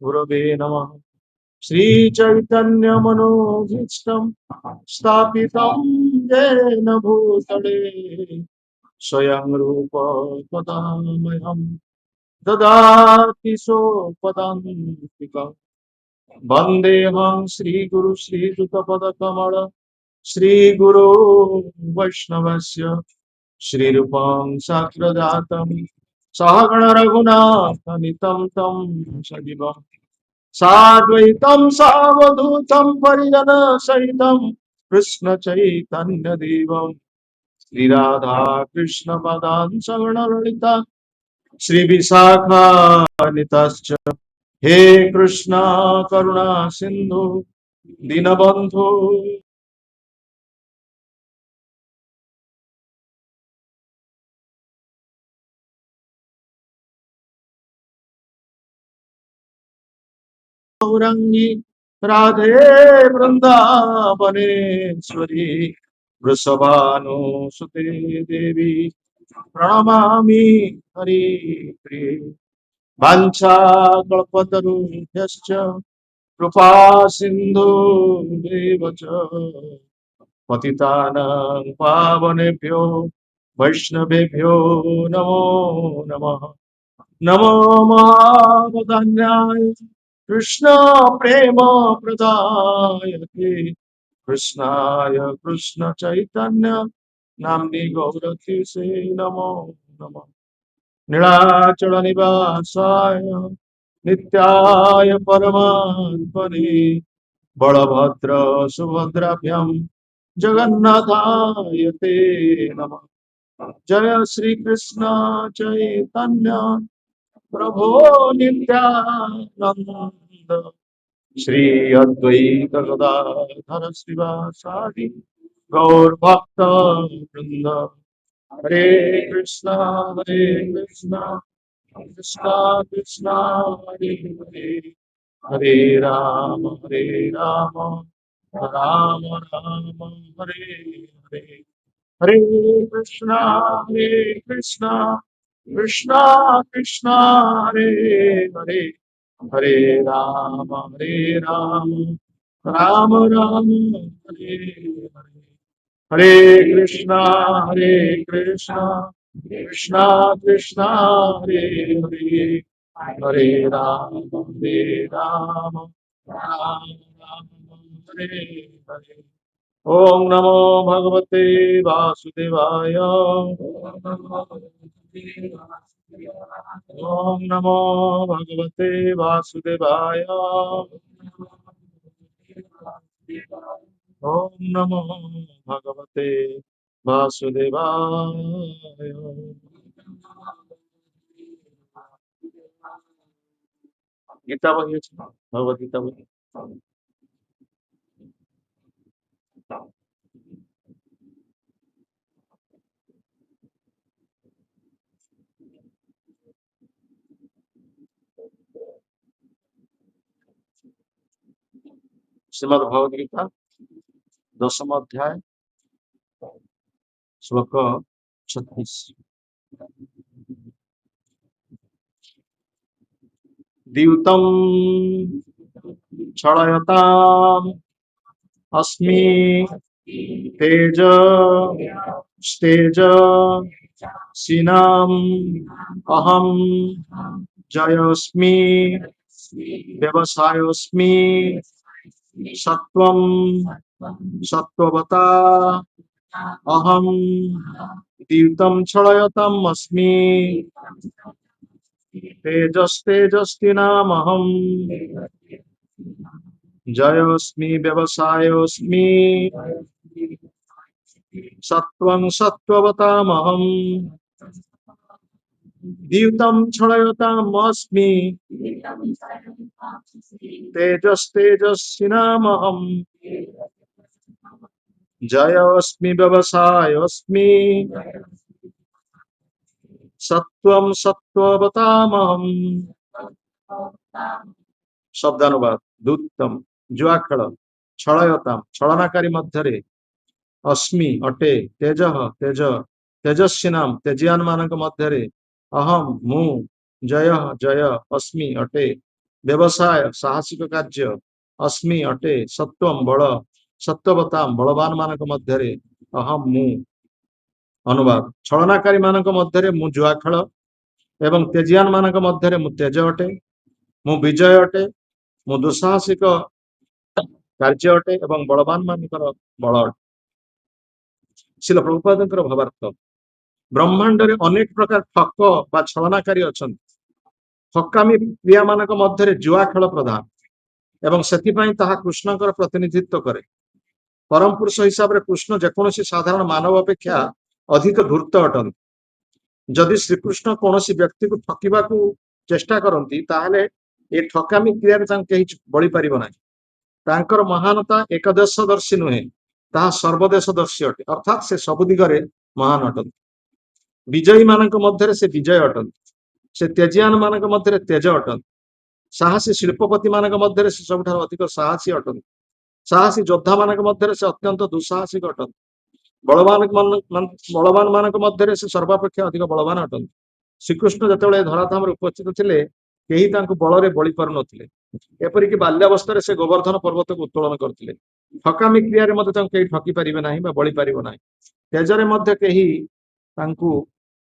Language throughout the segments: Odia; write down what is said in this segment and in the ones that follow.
गुरवे नमः। श्री चैतन्य मनोभीष्टं स्थापितं येन भूतले स्वयं रूप पदामहं ददाति सोपदान्तिकम् वन्देऽहं श्रीगुरु श्रीयुतपदकमल श्रीगुरो वैष्णवस्य श्रीरूपं साग्रजातं सहगण रघुनाथमितं तं सजीवम् साद्वैतं सावधूतं परिजन सहितं कृष्ण चैतन्य देवं श्री राधा कृष्ण पदान् सगणललिता श्री विशाखानिताश्च हे कृष्ण करुणा सिंधु दीनबंधु गौरंगी राधे वृंदावनेश्वरी वृषभानुसुते देवी प्रणमामि हरिप्रिये वाञ्छाकल्पतरुभ्यश्च कृपा सिन्धुभ्येव च पतितानां पावनेभ्यो वैष्णवेभ्यो नमो नमः। नमो महावदन्याय कृष्ण प्रेम प्रदायते कृष्णाय कृष्ण चैतन्य नाम्नि गौरतीसे नमो नमः। नीलाचल निवासाय नित्याय परमात्मने बलभद्र सुभद्राभ्यां जगन्नाथाय ते नमः। जय श्री कृष्ण चैतन्य प्रभो नित्यानंद श्री अद्वैत गदाधर शिवासादि गौर भक्त वृंद हरे कृष्णा कृष्णा कृष्णा हरे हरे हरे राम राम राम हरे हरे हरे कृष्णा कृष्णा कृष्णा हरे हरे हरे राम राम राम हरे हरे हरे कृष्णा कृष्णा कृष्णा हरे हरे हरे राम राम हरे हरे ओम नमो भगवते वासुदेवाय ओम नमो भगवते वासुदेवाय ओम नमो भगवते वासुदेवाय गीता बही अछि ना? भगवत गीता बही श्रीमद् भगवद गीता दशम अध्याय श्लोक 36 द्यूतम क्षणयताम अस्मि तेज स्तेज सीनाम अहम जयोस्मि व्यवसायोस्मि सत्वं सत्ववता अहम द्यूतं क्षणयतम् अस्मि तेजस्तेजस्विनामहम् जयोस्मि व्यवसायोस्मि सत्वं सत्त्ववतामहं द्यूतं छलयतामस्मि तेजस्तेजस्विनामहम् जयोऽस्मि व्यवसायोऽस्मि सत्वं सत्त्ववतामहम्। शब्दानुवाद दूतम जुआखेल छलयताम छलनाकारी मध्यरे अस्मि अटे तेज तेज तेजस्विनाम तेजियान मानक मध्यरे अहम मु जय जय अस्मि अटे व्यवसाय साहसिक कार्य अस्मि अटे सत्वम बल सत्ववताम बलवान मानक मध्यरे अहम मु। अनुवाद छलनाकारी मानक मध्यरे मु जुआ खेल एवं तेजियान मानक मध्यरे मु तेज अटे मु विजय अटे मु दुस्साहसिक कार्य अटे एवं बलवान मानकर बल अटे। शिल प्रभुपादଙ୍କର भावार्थ ब्रह्मांडରେ ଅନେକ ପ୍ରକାର ଠକ ବା ଛଳନାକାରୀ ଅଛନ୍ତି। ଠକାମୀ କ୍ରିୟା ମାନଙ୍କ ମଧ୍ୟରେ ଜୁଆ ଖେଳ ପ୍ରଧାନ ଏବଂ ସେଥିପାଇଁ ତାହା କୃଷ୍ଣଙ୍କର ପ୍ରତିନିଧିତ୍ୱ କରେ। ପରମ ପୁରୁଷ ହିସାବରେ କୃଷ୍ଣ ଯେକୌଣସି ସାଧାରଣ ମାନବ ଅପେକ୍ଷା ଅଧିକ ଧୂର୍ତ୍ତ ଅଟନ୍ତି। ଯଦି ଶ୍ରୀକୃଷ୍ଣ କୌଣସି ବ୍ୟକ୍ତିକୁ ଠକିବାକୁ ଚେଷ୍ଟା କରନ୍ତି ତାହେଲେ ଏ ଠକାମୀ କ୍ରିୟାରେ ତାଙ୍କୁ କେହି ବଳି ପାରିବ ନାହିଁ। ତାଙ୍କର ମହାନତା ଏକଦେଶଦର୍ଶୀ ନୁହେଁ, ତାହା ସର୍ବଦେଶଦର୍ଶୀ ଅଟେ, ଅର୍ଥାତ୍ ସେ ସବୁ ଦିଗରେ ମହାନ ଅଟନ୍ତି। ବିଜୟୀ ମାନଙ୍କ ମଧ୍ୟରେ ସେ ବିଜୟ ଅଟନ୍ତି, ସେ ତେଜିଆନ ମାନଙ୍କ ମଧ୍ୟରେ ତେଜ ଅଟନ୍ତି, ସାହସୀ ଶିଳ୍ପପତି ମାନଙ୍କ ମଧ୍ୟରେ ସେ ସବୁଠାରୁ ଅଧିକ ସାହସୀ ଅଟନ୍ତି, ସାହସୀ ଯୋଦ୍ଧା ମାନଙ୍କ ମଧ୍ୟରେ ସେ ଅତ୍ୟନ୍ତ ଦୁଃସାହସିକ ଅଟନ୍ତି, ବଳବାନ ମାନଙ୍କ ମଧ୍ୟରେ ସେ ସର୍ବାପେକ୍ଷା ଅଧିକ ବଳବାନ ଅଟନ୍ତି। ଶ୍ରୀକୃଷ୍ଣ ଯେତେବେଳେ ଧରାଧାମରେ ଉପସ୍ଥିତ ଥିଲେ କେହି ତାଙ୍କୁ ବଳରେ ବଳି ପାରୁନଥିଲେ, ଏପରିକି ବାଲ୍ୟାବସ୍ଥାରେ ସେ ଗୋବର୍ଦ୍ଧନ ପର୍ବତକୁ ଉତ୍ତୋଳନ କରିଥିଲେ। ଠକାମୀ କ୍ରିୟାରେ ମଧ୍ୟ ତାଙ୍କୁ କେହି ଠକି ପାରିବେ ନାହିଁ ବା ବଳି ପାରିବ ନାହିଁ। ତେଜରେ ମଧ୍ୟ କେହି ତାଙ୍କୁ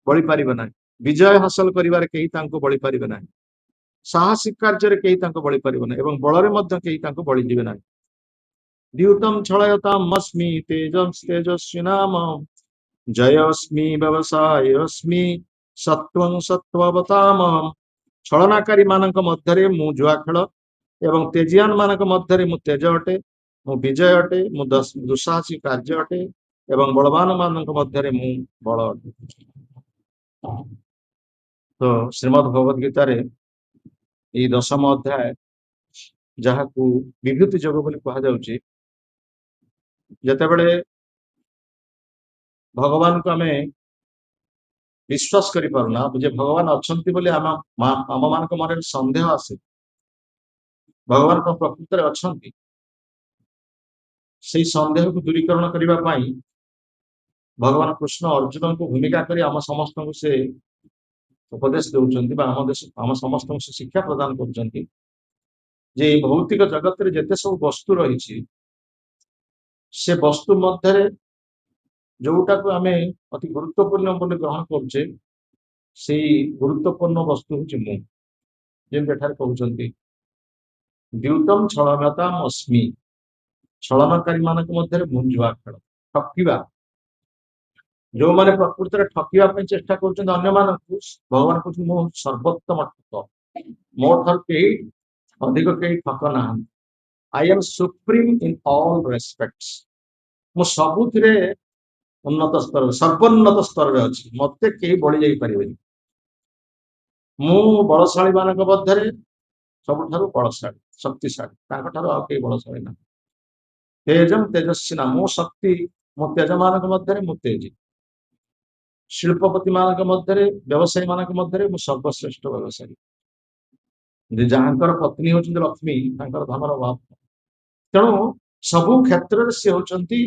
ବଳି ପାରିବେ ନାହିଁ, ବିଜୟ ହାସଲ କରିବାରେ କେହି ତାଙ୍କୁ ବଳି ପାରିବେ ନାହିଁ, ସାହସିକ କାର୍ଯ୍ୟରେ କେହି ତାଙ୍କୁ ବଳି ପାରିବ ନାହିଁ ଏବଂ ବଳରେ ମଧ୍ୟ କେହି ତାଙ୍କୁ ବଳି ଯିବେ ନାହିଁ। द्यूतं छलयतामस्मि तेजं तेजस्विनामहं जयोऽस्मि व्यवसायोऽस्मि सत्वं सत्त्ववतामहं। छलनाकारी ମାନଙ୍କ ମଧ୍ୟରେ ମୁଁ ଜୁଆ ଖେଳ ଏବଂ ତେଜିଆନ ମାନଙ୍କ ମଧ୍ୟରେ ମୁଁ ତେଜ ଅଟେ, ମୁଁ ବିଜୟ ଅଟେ, ମୁଁ ଦୁଃସାହସୀ କାର୍ଯ୍ୟ ଅଟେ ଏବଂ ବଳବାନ ମାନଙ୍କ ମଧ୍ୟରେ ମୁଁ ବଳ ଅଟେ। ତ ଶ୍ରୀମଦ୍ ଭଗବତ ଗୀତାରେ ଏଇ 10ମ ଅଧ୍ୟାୟ ଯାହାକୁ ବିଭୂତି ଯୋଗ ବୋଲି କୁହାଯାଉଛି, ଯେତେବେଳେ ଭଗବାନଙ୍କୁ ଆମେ ବିଶ୍ୱାସ କରିପାରୁନା ଯେ ଭଗବାନ ଅଛନ୍ତି ବୋଲି ଆମମାନଙ୍କ ମନରେ ସନ୍ଦେହ ଆସେ, ଭଗବାନ କଣ ପ୍ରକୃତରେ ଅଛନ୍ତି, ସେଇ ସନ୍ଦେହକୁ ଦୂରୀକରଣ କରିବା ପାଇଁ ଭଗବାନ କୃଷ୍ଣ ଅର୍ଜୁନଙ୍କୁ ଭୂମିକା କରି ଆମ ସମସ୍ତଙ୍କୁ ସେ ଉପଦେଶ ଦେଉଛନ୍ତି ବା ଆମ ସମସ୍ତଙ୍କୁ ସେ ଶିକ୍ଷା ପ୍ରଦାନ କରୁଛନ୍ତି ଯେ ଏଇ ଭୌତିକ ଜଗତରେ ଯେତେ ସବୁ ବସ୍ତୁ ରହିଛି ସେ ବସ୍ତୁ ମଧ୍ୟରେ ଯୋଉଟାକୁ ଆମେ ଅତି ଗୁରୁତ୍ୱପୂର୍ଣ୍ଣ ବୋଲି ଗ୍ରହଣ କରୁଛେ ସେଇ ଗୁରୁତ୍ୱପୂର୍ଣ୍ଣ ବସ୍ତୁ ହେଉଛି ମୁଁ। ଯେମିତି ଏଠାରେ କହୁଛନ୍ତି ଦ୍ୟୁତମ ଛଳନତାମ ଅସ୍ମି, ଛଳନକାରୀ ମାନଙ୍କ ମଧ୍ୟରେ ମୁଁ ଜୁଆ ଖେଳ, ଠକିବା, ଯୋଉମାନେ ପ୍ରକୃତରେ ଠକିବା ପାଇଁ ଚେଷ୍ଟା କରୁଛନ୍ତି ଅନ୍ୟମାନଙ୍କୁ, ଭଗବାନ କହୁଛନ୍ତି ମୁଁ ସର୍ବୋତ୍ତମ ଠକ, ମୋ ଠାରୁ କେହି ଅଧିକ କେହି ଠକ ନାହାନ୍ତି। I am supreme in all respects, ମୁଁ ସବୁଥିରେ ଉନ୍ନତ ସ୍ତରରେ ସର୍ବୋନ୍ନତ ସ୍ତରରେ ଅଛି, ମତେ କେହି ବଳି ଯାଇପାରିବେନି। ମୁଁ ବଳଶାଳୀ ମାନଙ୍କ ମଧ୍ୟରେ ସବୁଠାରୁ ବଳଶାଳୀ ଶକ୍ତିଶାଳୀ, ତାଙ୍କଠାରୁ ଆଉ କେହି ବଳଶାଳୀ ନାହିଁ। ତେଜମ ତେଜସ୍ୱିନା, ମୁଁ ଶକ୍ତି, ମୁଁ ତେଜ ମାନଙ୍କ ମଧ୍ୟରେ ମୁଁ ତେଜି, ଶିଳ୍ପପତି ମାନଙ୍କ ମଧ୍ୟରେ ବ୍ୟବସାୟୀ ମାନଙ୍କ ମଧ୍ୟରେ ମୁଁ ସର୍ବଶ୍ରେଷ୍ଠ ବ୍ୟବସାୟୀ, ଯାହାଙ୍କର ପତ୍ନୀ ହଉଛନ୍ତି ଲକ୍ଷ୍ମୀ, ତାଙ୍କର ଧନର ଅଭାବ। ତେଣୁ ସବୁ କ୍ଷେତ୍ରରେ ସେ ହଉଛନ୍ତି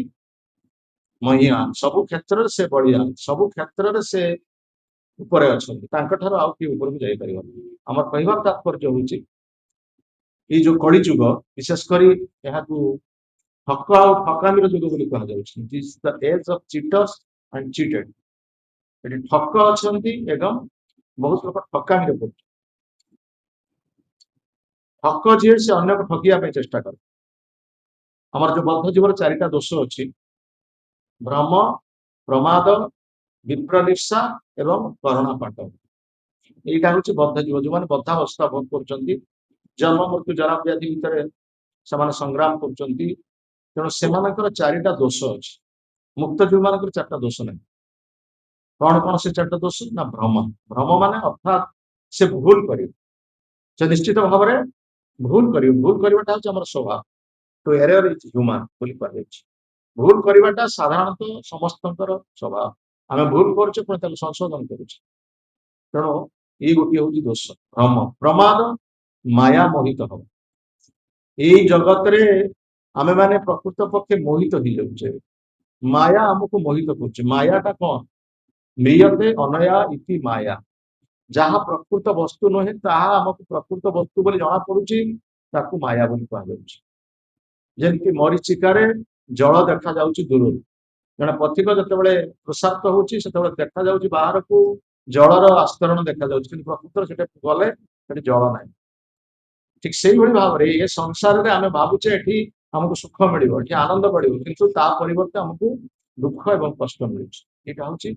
ମହିୟାନ, ସବୁ କ୍ଷେତ୍ରରେ ସେ ବଳିୟାନ, ସବୁ କ୍ଷେତ୍ରରେ ସେ ଉପରେ ଅଛନ୍ତି, ତାଙ୍କଠାରୁ ଆଉ କିଏ ଉପରକୁ ଯାଇପାରିବନି। ଆମର କହିବାର ତାତ୍ପର୍ଯ୍ୟ ହଉଛି ଏଇ ଯୋଉ କଳି ଯୁଗ, ବିଶେଷ କରି ଏହାକୁ ଠକ ଆଉ ଠକାମୀର ଯୁଗ ବୋଲି କୁହାଯାଉଛି। This the age of cheaters and cheated. ଏଠି ଠକ ଅଛନ୍ତି ଏବଂ ବହୁତ ଲୋକ ଠକାମୀରେ ପଡୁଛନ୍ତି। ଠକ ଯିଏ ସେ ଅନ୍ୟକୁ ଠକିବା ପାଇଁ ଚେଷ୍ଟା କରେ। ଆମର ଯୋଉ ବଦ୍ଧ ଜୀବର 4ଟା ଦୋଷ ଅଛି, ଭ୍ରମ, ପ୍ରମାଦ, ବିପ୍ରଲିପ୍ସା ଏବଂ କରଣାପାଟ, ଏଇଟା ହଉଛି ବଦ୍ଧ ଜୀବ, ଯୋଉମାନେ ବଦ୍ଧାବସ୍ଥା ଭୋଗ କରୁଛନ୍ତି, ଜନ୍ମ ମୃତ୍ୟୁ ଜରା ବ୍ୟାଧି ଭିତରେ ସେମାନେ ସଂଗ୍ରାମ କରୁଛନ୍ତି, ତେଣୁ ସେମାନଙ୍କର ଚାରିଟା ଦୋଷ ଅଛି। ମୁକ୍ତ ଜୀବମାନଙ୍କର ଚାରିଟା ଦୋଷ ନାହିଁ। କଣ କଣ ସେ ଚାରିଟା ଦୋଷ? ନା ଭ୍ରମ। ଭ୍ରମ ମାନେ ଅର୍ଥାତ୍ ସେ ଭୁଲ କରିବ, ସେ ନିଶ୍ଚିତ ଭାବରେ ଭୁଲ କରିବ। ଭୁଲ କରିବାଟା ହଉଛି ଆମର ସ୍ୱଭାବ। ଟୁ ଏରର ଇଜ ହ୍ୟୁମାନ ବୋଲି କୁହାଯାଇଛି। ଭୁଲ କରିବାଟା ସାଧାରଣତଃ ସମସ୍ତଙ୍କର ସ୍ୱଭାବ। ଆମେ ଭୁଲ କରୁଛେ ପୁଣି ତାକୁ ସଂଶୋଧନ କରୁଛେ। ତେଣୁ ଏଇ ଗୋଟିଏ ହଉଛି ଦୋଷ, ଭ୍ରମ। ପ୍ରମାଦ, ମାୟା ମୋହିତ ହବ। ଏଇ ଜଗତରେ ଆମେମାନେ ପ୍ରକୃତ ପକ୍ଷେ ମୋହିତ ହେଇଯାଉଛେ। ମାୟା ଆମକୁ ମୋହିତ କରୁଛି। ମାୟାଟା କଣ? ମ୍ରିୟତେ ଅନୟା ଇତି ମାୟା। ଯାହା ପ୍ରକୃତ ବସ୍ତୁ ନୁହେଁ ତାହା ଆମକୁ ପ୍ରକୃତ ବସ୍ତୁ ବୋଲି ଜଣା ପଡୁଛି, ତାକୁ ମାୟା ବୋଲି କୁହାଯାଉଛି। ଯେମିତି ମରିଚିକାରେ ଜଳ ଦେଖାଯାଉଛି ଦୂରରୁ। ଜଣେ ପଥିକ ଯେତେବେଳେ ପ୍ରସାଦ ହଉଛି ସେତେବେଳେ ଦେଖାଯାଉଛି ବାହାରକୁ ଜଳର ଆସ୍ତରଣ ଦେଖାଯାଉଛି, କିନ୍ତୁ ପ୍ରକୃତରେ ସେଟା ଗଲେ ସେଠି ଜଳ ନାହିଁ। ଠିକ ସେଇଭଳି ଭାବରେ ଏ ସଂସାରରେ ଆମେ ଭାବୁଛେ ଏଠି ଆମକୁ ସୁଖ ମିଳିବ, ଏଠି ଆନନ୍ଦ ମିଳିବ, କିନ୍ତୁ ତା ପରିବର୍ତ୍ତେ ଆମକୁ ଦୁଃଖ ଏବଂ କଷ୍ଟ ମିଳୁଛି। ଏଇଟା ହଉଛି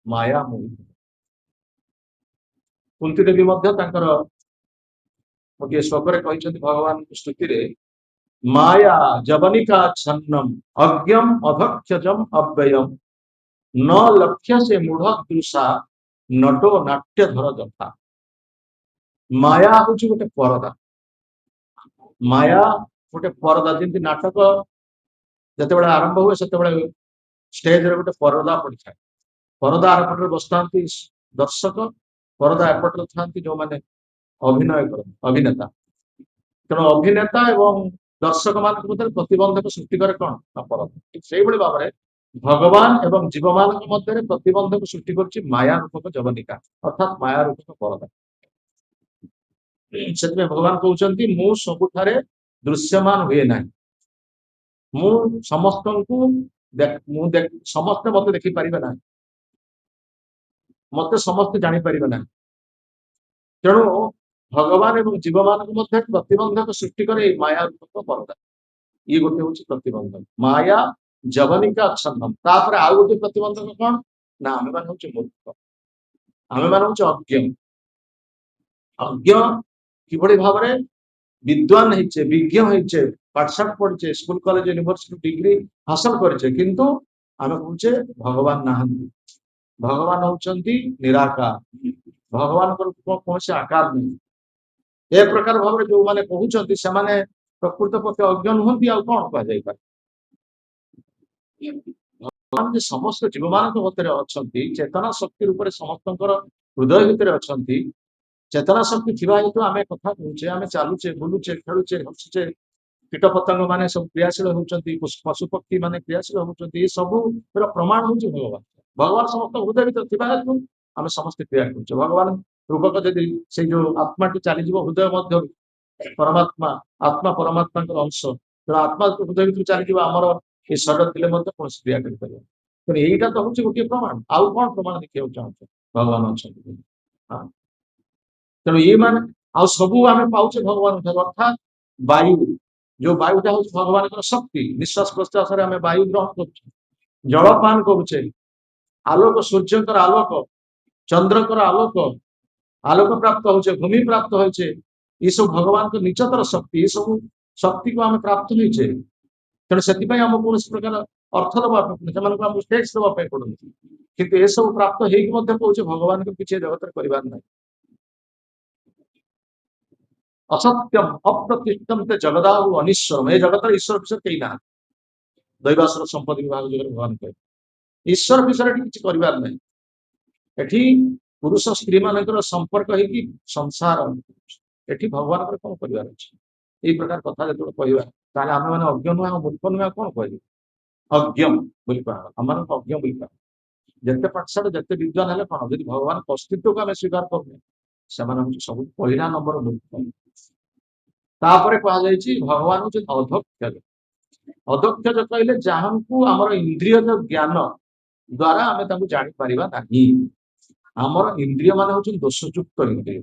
ମାୟା ମୋହିତ। କୁନ୍ତୀ ଦେବୀ ମଧ୍ୟ ତାଙ୍କର ଗୋଟିଏ ଶ୍ଲୋକରେ କହିଛନ୍ତି ଭଗବାନଙ୍କ ସ୍ତୁତିରେ, ମାୟା ଜବନିକା ଛନ୍ନମ ଅଜ୍ଞମ ଅଭକ୍ଷଜମ ଅବ୍ୟୟମ ନ ଲକ୍ଷ୍ୟ ସେ ମୂଢ ଦୃଷା ନଟୋ ନାଟ୍ୟ ଧର ଯଥା। ମାୟା ହଉଛି ଗୋଟେ ପରଦା। ମାୟା ଗୋଟେ ପରଦା। ଯେମିତି ନାଟକ ଯେତେବେଳେ ଆରମ୍ଭ ହୁଏ ସେତେବେଳେ ଷ୍ଟେଜରେ ଗୋଟେ ପରଦା ପଡିଥାଏ। ପରଦା ଆରପଟରେ ବସିଥାନ୍ତି ଦର୍ଶକ, ପରଦା ଏପଟରେ ଥାନ୍ତି ଯୋଉମାନେ ଅଭିନୟ କରନ୍ତି, ଅଭିନେତା। ତେଣୁ ଅଭିନେତା ଏବଂ ଦର୍ଶକ ମାନଙ୍କ ମଧ୍ୟରେ ପ୍ରତିବନ୍ଧକ ସୃଷ୍ଟି କରେ କଣ? ନା ପରଦା। ଠିକ ସେଇଭଳି ଭାବରେ ଭଗବାନ ଏବଂ ଜୀବମାନଙ୍କ ମଧ୍ୟରେ ପ୍ରତିବନ୍ଧକ ସୃଷ୍ଟି କରୁଛି ମାୟା ରୂପକ ଜବନିକା, ଅର୍ଥାତ୍ ମାୟା ରୂପକ ପରଦା। ସେଥିପାଇଁ ଭଗବାନ କହୁଛନ୍ତି, ମୁଁ ସବୁଠାରେ ଦୃଶ୍ୟମାନ ହୁଏ ନାହିଁ। ମୁଁ ସମସ୍ତଙ୍କୁ ସମସ୍ତେ ମତେ ଦେଖିପାରିବେ ନାହିଁ, ମତେ ସମସ୍ତେ ଜାଣିପାରିବେ ନାହିଁ। ତେଣୁ ଭଗବାନ ଏବଂ ଜୀବମାନଙ୍କ ମଧ୍ୟରେ ପ୍ରତିବନ୍ଧକ ସୃଷ୍ଟି କରେ ଏଇ ମାୟା ରୂପକ ପରଦା। ଇଏ ଗୋଟେ ହଉଛି ପ୍ରତିବନ୍ଧକ, ମାୟା ଜବନିକା ଆଚ୍ଛନ୍ନମ। ତାପରେ ଆଉ ଗୋଟେ ପ୍ରତିବନ୍ଧକ କଣ? ନା ଆମେମାନେ ହଉଛି ମୂର୍ଖ, ଆମେମାନେ ହଉଛି ଅଜ୍ଞ। ଅଜ୍ଞ କିଭଳି ଭାବରେ ବିଦ୍ୱାନ ହେଇଛେ, ବିଜ୍ଞ ହେଇଛେ, ପାଠଶାଠ ପଢିଛେ, ସ୍କୁଲ କଲେଜ ୟୁନିଭର୍ସିଟି ଡିଗ୍ରୀ ହାସଲ କରିଛେ, କିନ୍ତୁ ଆମେ କହୁଛେ ଭଗବାନ ନାହାନ୍ତି, ଭଗବାନ ହଉଛନ୍ତି ନିରାକାର, ଭଗବାନଙ୍କର କୌଣସି ଆକାର ନାହିଁ। ଏ ପ୍ରକାର ଭାବରେ ଯୋଉମାନେ କହୁଛନ୍ତି ସେମାନେ ପ୍ରକୃତ ପକ୍ଷେ ଅଜ୍ଞ ନୁହନ୍ତି। ଆଉ କଣ କୁହାଯାଇପାରେ? ଭଗବାନ ଯେ ସମସ୍ତ ଜୀବମାନଙ୍କ ମଧ୍ୟରେ ଅଛନ୍ତି, ଚେତନା ଶକ୍ତି ରୂପରେ ସମସ୍ତଙ୍କର ହୃଦୟ ଭିତରେ ଅଛନ୍ତି। ଚେତନା ଶକ୍ତି ଥିବା ହେତୁ ଆମେ କଥା କହୁଛେ, ଆମେ ଚାଲୁଛେ, ବୁଲୁଛେ, ଖେଳୁଛେ, ହସୁଛେ, କୀଟ ପତଙ୍ଗ ମାନେ ସବୁ କ୍ରିୟାଶୀଳ ହଉଛନ୍ତି, ପଶୁ ପକ୍ଷୀ ମାନେ କ୍ରିୟାଶୀଳ ହଉଛନ୍ତି। ଏ ସବୁର ପ୍ରମାଣ ହଉଛି ଭଗବାନ। ଭଗବାନ ସମସ୍ତ ହୃଦୟ ଭିତରେ ଥିବା ହେତୁ ଆମେ ସମସ୍ତେ କ୍ରିୟା କରୁଛେ। ଭଗବାନ ରୂପକ ଯଦି ସେଇ ଯୋଉ ଆତ୍ମାଟି ଚାଲିଯିବ ହୃଦୟ ମଧ୍ୟରୁ, ପରମାତ୍ମା, ଆତ୍ମା ପରମାତ୍ମାଙ୍କର ଅଂଶ, ତେଣୁ ଆତ୍ମା ହୃଦୟ ଭିତରୁ ଚାଲିଯିବ, ଆମର ଏ ଶରୀର ଥିଲେ ମଧ୍ୟ କୌଣସି କ୍ରିୟା କରିପାରିବ। ତେଣୁ ଏଇଟା ତ ହଉଛି ଗୋଟିଏ ପ୍ରମାଣ। ଆଉ କଣ ପ୍ରମାଣ ଦେଖିବାକୁ ଚାହୁଁଛ? ଭଗବାନ ଅଛନ୍ତି। ତେଣୁ ଇଏ ମାନେ ଆଉ ସବୁ ଆମେ ପାଉଛେ ଭଗବାନ ଠାରୁ, ଅର୍ଥାତ୍ ବାୟୁ, ଯୋଉ ବାୟୁଟା ହଉଛି ଭଗବାନଙ୍କର ଶକ୍ତି। ନିଶ୍ୱାସ ପ୍ରଶ୍ୱାସରେ ଆମେ ବାୟୁ ଗ୍ରହଣ କରୁଛେ, ଜଳପାନ କରୁଛେ, ଆଲୋକ ସୂର୍ଯ୍ୟଙ୍କର ଆଲୋକ, ଚନ୍ଦ୍ରଙ୍କର ଆଲୋକ, ଆଲୋକ ପ୍ରାପ୍ତ ହଉଛେ, ଭୂମି ପ୍ରାପ୍ତ ହଉଛେ, ଏସବୁ ଭଗବାନଙ୍କ ନିଚତର ଶକ୍ତି। ଏସବୁ ଶକ୍ତିକୁ ଆମେ ପ୍ରାପ୍ତ ହେଇଛେ। ତେଣୁ ସେଥିପାଇଁ ଆମକୁ କୌଣସି ପ୍ରକାର ଅର୍ଥ ଦେବା ପାଇଁ ପଡୁନି, ସେମାନଙ୍କୁ ଆମକୁ ଟ୍ୟାକ୍ସ ଦେବା ପାଇଁ ପଡୁନି। କିନ୍ତୁ ଏସବୁ ପ୍ରାପ୍ତ ହେଇକି ମଧ୍ୟ କହୁଛେ ଭଗବାନଙ୍କୁ କିଛି ଜଗତରେ କରିବାର ନାହିଁ। ଅସତ୍ୟମ ଅପ୍ରତିଷ୍ଠମ ତେ ଜଗଦାହୁ ଅନିଶ୍ୱରମ। ଏ ଜଗତରେ ଈଶ୍ୱର ବିଷୟରେ କେହି ନାହାନ୍ତି। ଦୈବାସୁର ସମ୍ପତ୍ତି ବିଭାଗ ଯୋଗରେ ଭଗବାନ କହିବେ ଈଶ୍ୱର ବିଷୟରେ ଏଠି କିଛି କରିବାର ନାହିଁ। ଏଠି ପୁରୁଷ ସ୍ତ୍ରୀ ମାନଙ୍କର ସମ୍ପର୍କ ହେଇକି ସଂସାର, ଏଠି ଭଗବାନଙ୍କର କଣ କରିବାର ଅଛି? ଏଇ ପ୍ରକାର କଥା ଯେତେବେଳେ କହିବା, ତାହେଲେ ଆମେ ମାନେ ଅଜ୍ଞ ନୁହେଁ, ଆଉ ମୂର୍ଖ ନୁହେଁ, ଆଉ କଣ କହିବେ? ଅଜ୍ଞ ବୋଲି କୁହାଗଲା, ଆମମାନଙ୍କୁ ଅଜ୍ଞ ବୋଲି କୁହାଗଲା। ଯେତେ ପାଠଶାଠ, ଯେତେ ବିଦ୍ୱାନ ହେଲେ କଣ, ଯଦି ଭଗବାନଙ୍କ ଅସ୍ତିତ୍ୱକୁ ଆମେ ସ୍ୱୀକାର କରୁନେ, ସେମାନେ ହଉଛି ସବୁ ପହିଲା ନମ୍ବର ମୂର୍ଖ। ତାପରେ କୁହାଯାଇଛି ଭଗବାନ ହଉଛି ଅଧକ୍ଷଜ। ଅଧକ୍ଷଜ କହିଲେ ଯାହାଙ୍କୁ ଆମର ଇନ୍ଦ୍ରିୟଜ ଜ୍ଞାନ ଦ୍ଵାରା ଆମେ ତାଙ୍କୁ ଜାଣିପାରିବା ନାହିଁ। ଆମର ଇନ୍ଦ୍ରିୟ ମାନେ ହଉଛନ୍ତି ଦୋଷଯୁକ୍ତ ଇନ୍ଦ୍ରିୟ।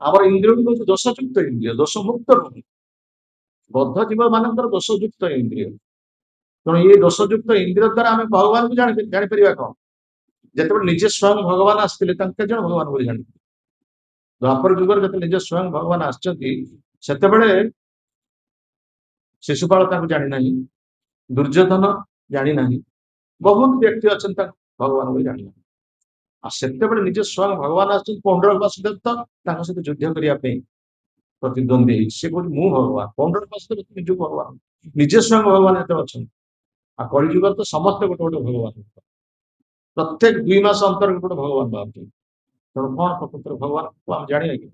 ଆମର ଇନ୍ଦ୍ରିୟ ହଉଛି ଦୋଷଯୁକ୍ତ ଇନ୍ଦ୍ରିୟ, ଦୋଷ ମୁକ୍ତ ନୁହେଁ। ବଦ୍ଧ ଜୀବ ମାନଙ୍କର ଦୋଷଯୁକ୍ତ ଇନ୍ଦ୍ରିୟ। ତେଣୁ ଏଇ ଦୋଷଯୁକ୍ତ ଇନ୍ଦ୍ରିୟ ଦ୍ଵାରା ଆମେ ଭଗବାନଙ୍କୁ ଜାଣିପାରିବା କଣ? ଯେତେବେଳେ ନିଜେ ସ୍ୱୟଂ ଭଗବାନ ଆସିଥିଲେ ତାଙ୍କୁ କେତେ ଜଣ ଭଗବାନ ବୋଲି ଜାଣିଥିଲେ? ଦ୍ୱାପର ଯୁଗରେ ଯେତେବେଳେ ନିଜେ ସ୍ୱୟଂ ଭଗବାନ ଆସିଛନ୍ତି, ସେତେବେଳେ ଶିଶୁପାଳ ତାଙ୍କୁ ଜାଣିନାହିଁ, ଦୁର୍ଯ୍ୟୋଧନ ଜାଣିନାହିଁ, ବହୁତ ବ୍ୟକ୍ତି ଅଛନ୍ତି ତାଙ୍କୁ ଭଗବାନ ବୋଲି ଜାଣିନାହିଁ। ଆଉ ସେତେବେଳେ ନିଜେ ସ୍ୱୟଂ ଭଗବାନ ଆସିଛନ୍ତି ପଣ୍ଡର ବାସୁଦେବ ତ ତାଙ୍କ ସହିତ ଯୁଦ୍ଧ କରିବା ପାଇଁ ପ୍ରତିଦ୍ୱନ୍ଦ୍ୱୀ ହେଇଛି। ସେ କହୁଛି ମୁଁ ଭଗବାନ, ପଣ୍ଡର ବାସୁଦେବ ନିଜକୁ ଭଗବାନ, ନିଜେ ସ୍ୱୟଂ ଭଗବାନ ଯେତେବେଳେ ଅଛନ୍ତି। ଆଉ କଳିଯୁଗରେ ତ ସମସ୍ତେ ଗୋଟେ ଗୋଟେ ଭଗବାନ, ପ୍ରତ୍ୟେକ 2 ମାସ ଅନ୍ତର ଗୋଟେ ଭଗବାନ ବାହାରୁଛନ୍ତି। ତେଣୁ କଣ ପ୍ରକୃତରେ ଭଗବାନକୁ ଆମେ ଜାଣିବା କି?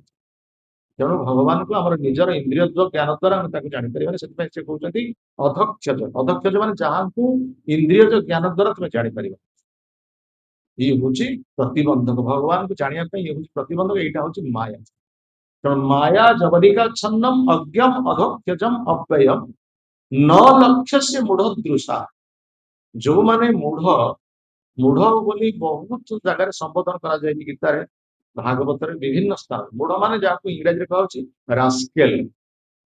ତେଣୁ ଭଗବାନଙ୍କୁ ଆମର ନିଜର ଇନ୍ଦ୍ରିୟ ଜ୍ଞାନ ଦ୍ୱାରା ଆମେ ତାକୁ ଜାଣିପାରିବାନି। ସେଥିପାଇଁ ସେ କହୁଛନ୍ତି ଅଧକ୍ଷଜ। ଅଧକ୍ଷଜ ମାନେ ଯାହାକୁ ଇନ୍ଦ୍ରିୟ ଜ୍ଞାନ ଦ୍ୱାରା ତୁମେ ଜାଣିପାରିବ। ଇଏ ହଉଛି ପ୍ରତିବନ୍ଧକ। ଭଗବାନଙ୍କୁ ଜାଣିବା ପାଇଁ ଇଏ ହଉଛି ପ୍ରତିବନ୍ଧକ। ଏଇଟା ହଉଛି ମାୟା। ତେଣୁ ମାୟା ଜବନିକା ଛନ୍ନମ ଅଜ୍ଞମ ଅଧକ୍ଷଜମ ଅବ୍ୟୟମ ନ ଲକ୍ଷ୍ୟ ସେ ମୂଢ ଦୃଶା। ଯୋଉମାନେ ମୂଢ ବୋଲି ବହୁତ ଜାଗାରେ ସମ୍ବୋଧନ କରାଯାଇଛି ଗୀତାରେ, ଭାଗବତରେ, ବିଭିନ୍ନ ସ୍ଥାନ। ମୂଢ ମାନେ ଯାହାକୁ ଇଂରାଜୀରେ କୁହାଯାଉଛି ରାସ୍କେଲ।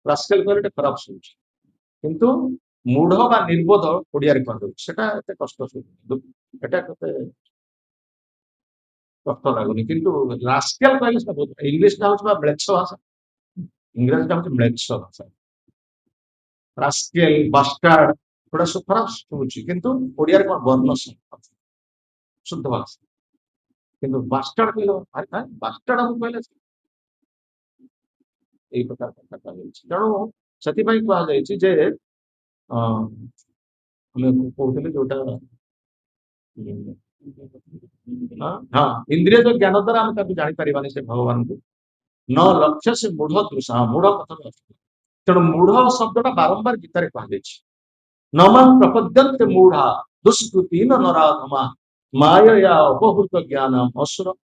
ରାସ୍କେଲ କହିଲେ ଗୋଟେ ଖରାପ ଶୁଣୁଛି, କିନ୍ତୁ ମୂଢ ବା ନିର୍ବୋଧ ଓଡିଆରେ କୁହାଯାଉଛି। ସେଟା ଏତେ କଷ୍ଟ ଶୁଣୁନି, ଏଟା କେତେ କଷ୍ଟ ଲାଗୁନି, କିନ୍ତୁ ରାସ୍କେଲ କହିଲେ ସେଟା ବହୁତ। ଇଂଲିଶଟା ହଉଛି ବା ମ୍ଲେଚ୍ଛ ଭାଷା, ଇଂରାଜୀଟା ହଉଛି ମ୍ଲେଚ୍ଛ ଭାଷା। ରାସ୍କେଲ, ବାଷ୍ଟାର୍ଡ ଏଗୁଡା ସବୁ ଖରାପ ଶୁଣୁଛି, କିନ୍ତୁ ଓଡିଆରେ କଣ ବର୍ଣ୍ଣ ଶୁଦ୍ଧ ଭାଷା। କିନ୍ତୁ ବାଷ୍ଟାର୍ଡ କହିଲେ ବାଷ୍ଟାର୍ଡ କହିଲେ ଏଇ ପ୍ରକାର କଥା କୁହାଯାଇଛି। ତେଣୁ ସେଥିପାଇଁ କୁହାଯାଇଛି ଯେ ଆମେ କହୁଥିଲେ ଯୋଉଟା ହଁ, ଇନ୍ଦ୍ରିୟ ଜ୍ଞାନ ଦ୍ୱାରା ଆମେ ତାକୁ ଜାଣିପାରିବାନି ସେ ଭଗବାନଙ୍କୁ। ନ ଲକ୍ଷ୍ୟ ସେ ମୂଢ ଦୃଶା। ମୂଢ କଥା। ତେଣୁ ମୂଢ ଶବ୍ଦଟା ବାରମ୍ବାର ଗୀତାରେ କୁହାଯାଇଛି। ନମାଂ ପ୍ରପଦ୍ୟନ୍ତେ ମୂଢା ଦୁଷ୍କୃତି ନରାଧମା ମାୟୟା ଅପହୃତ ଜ୍ଞାନ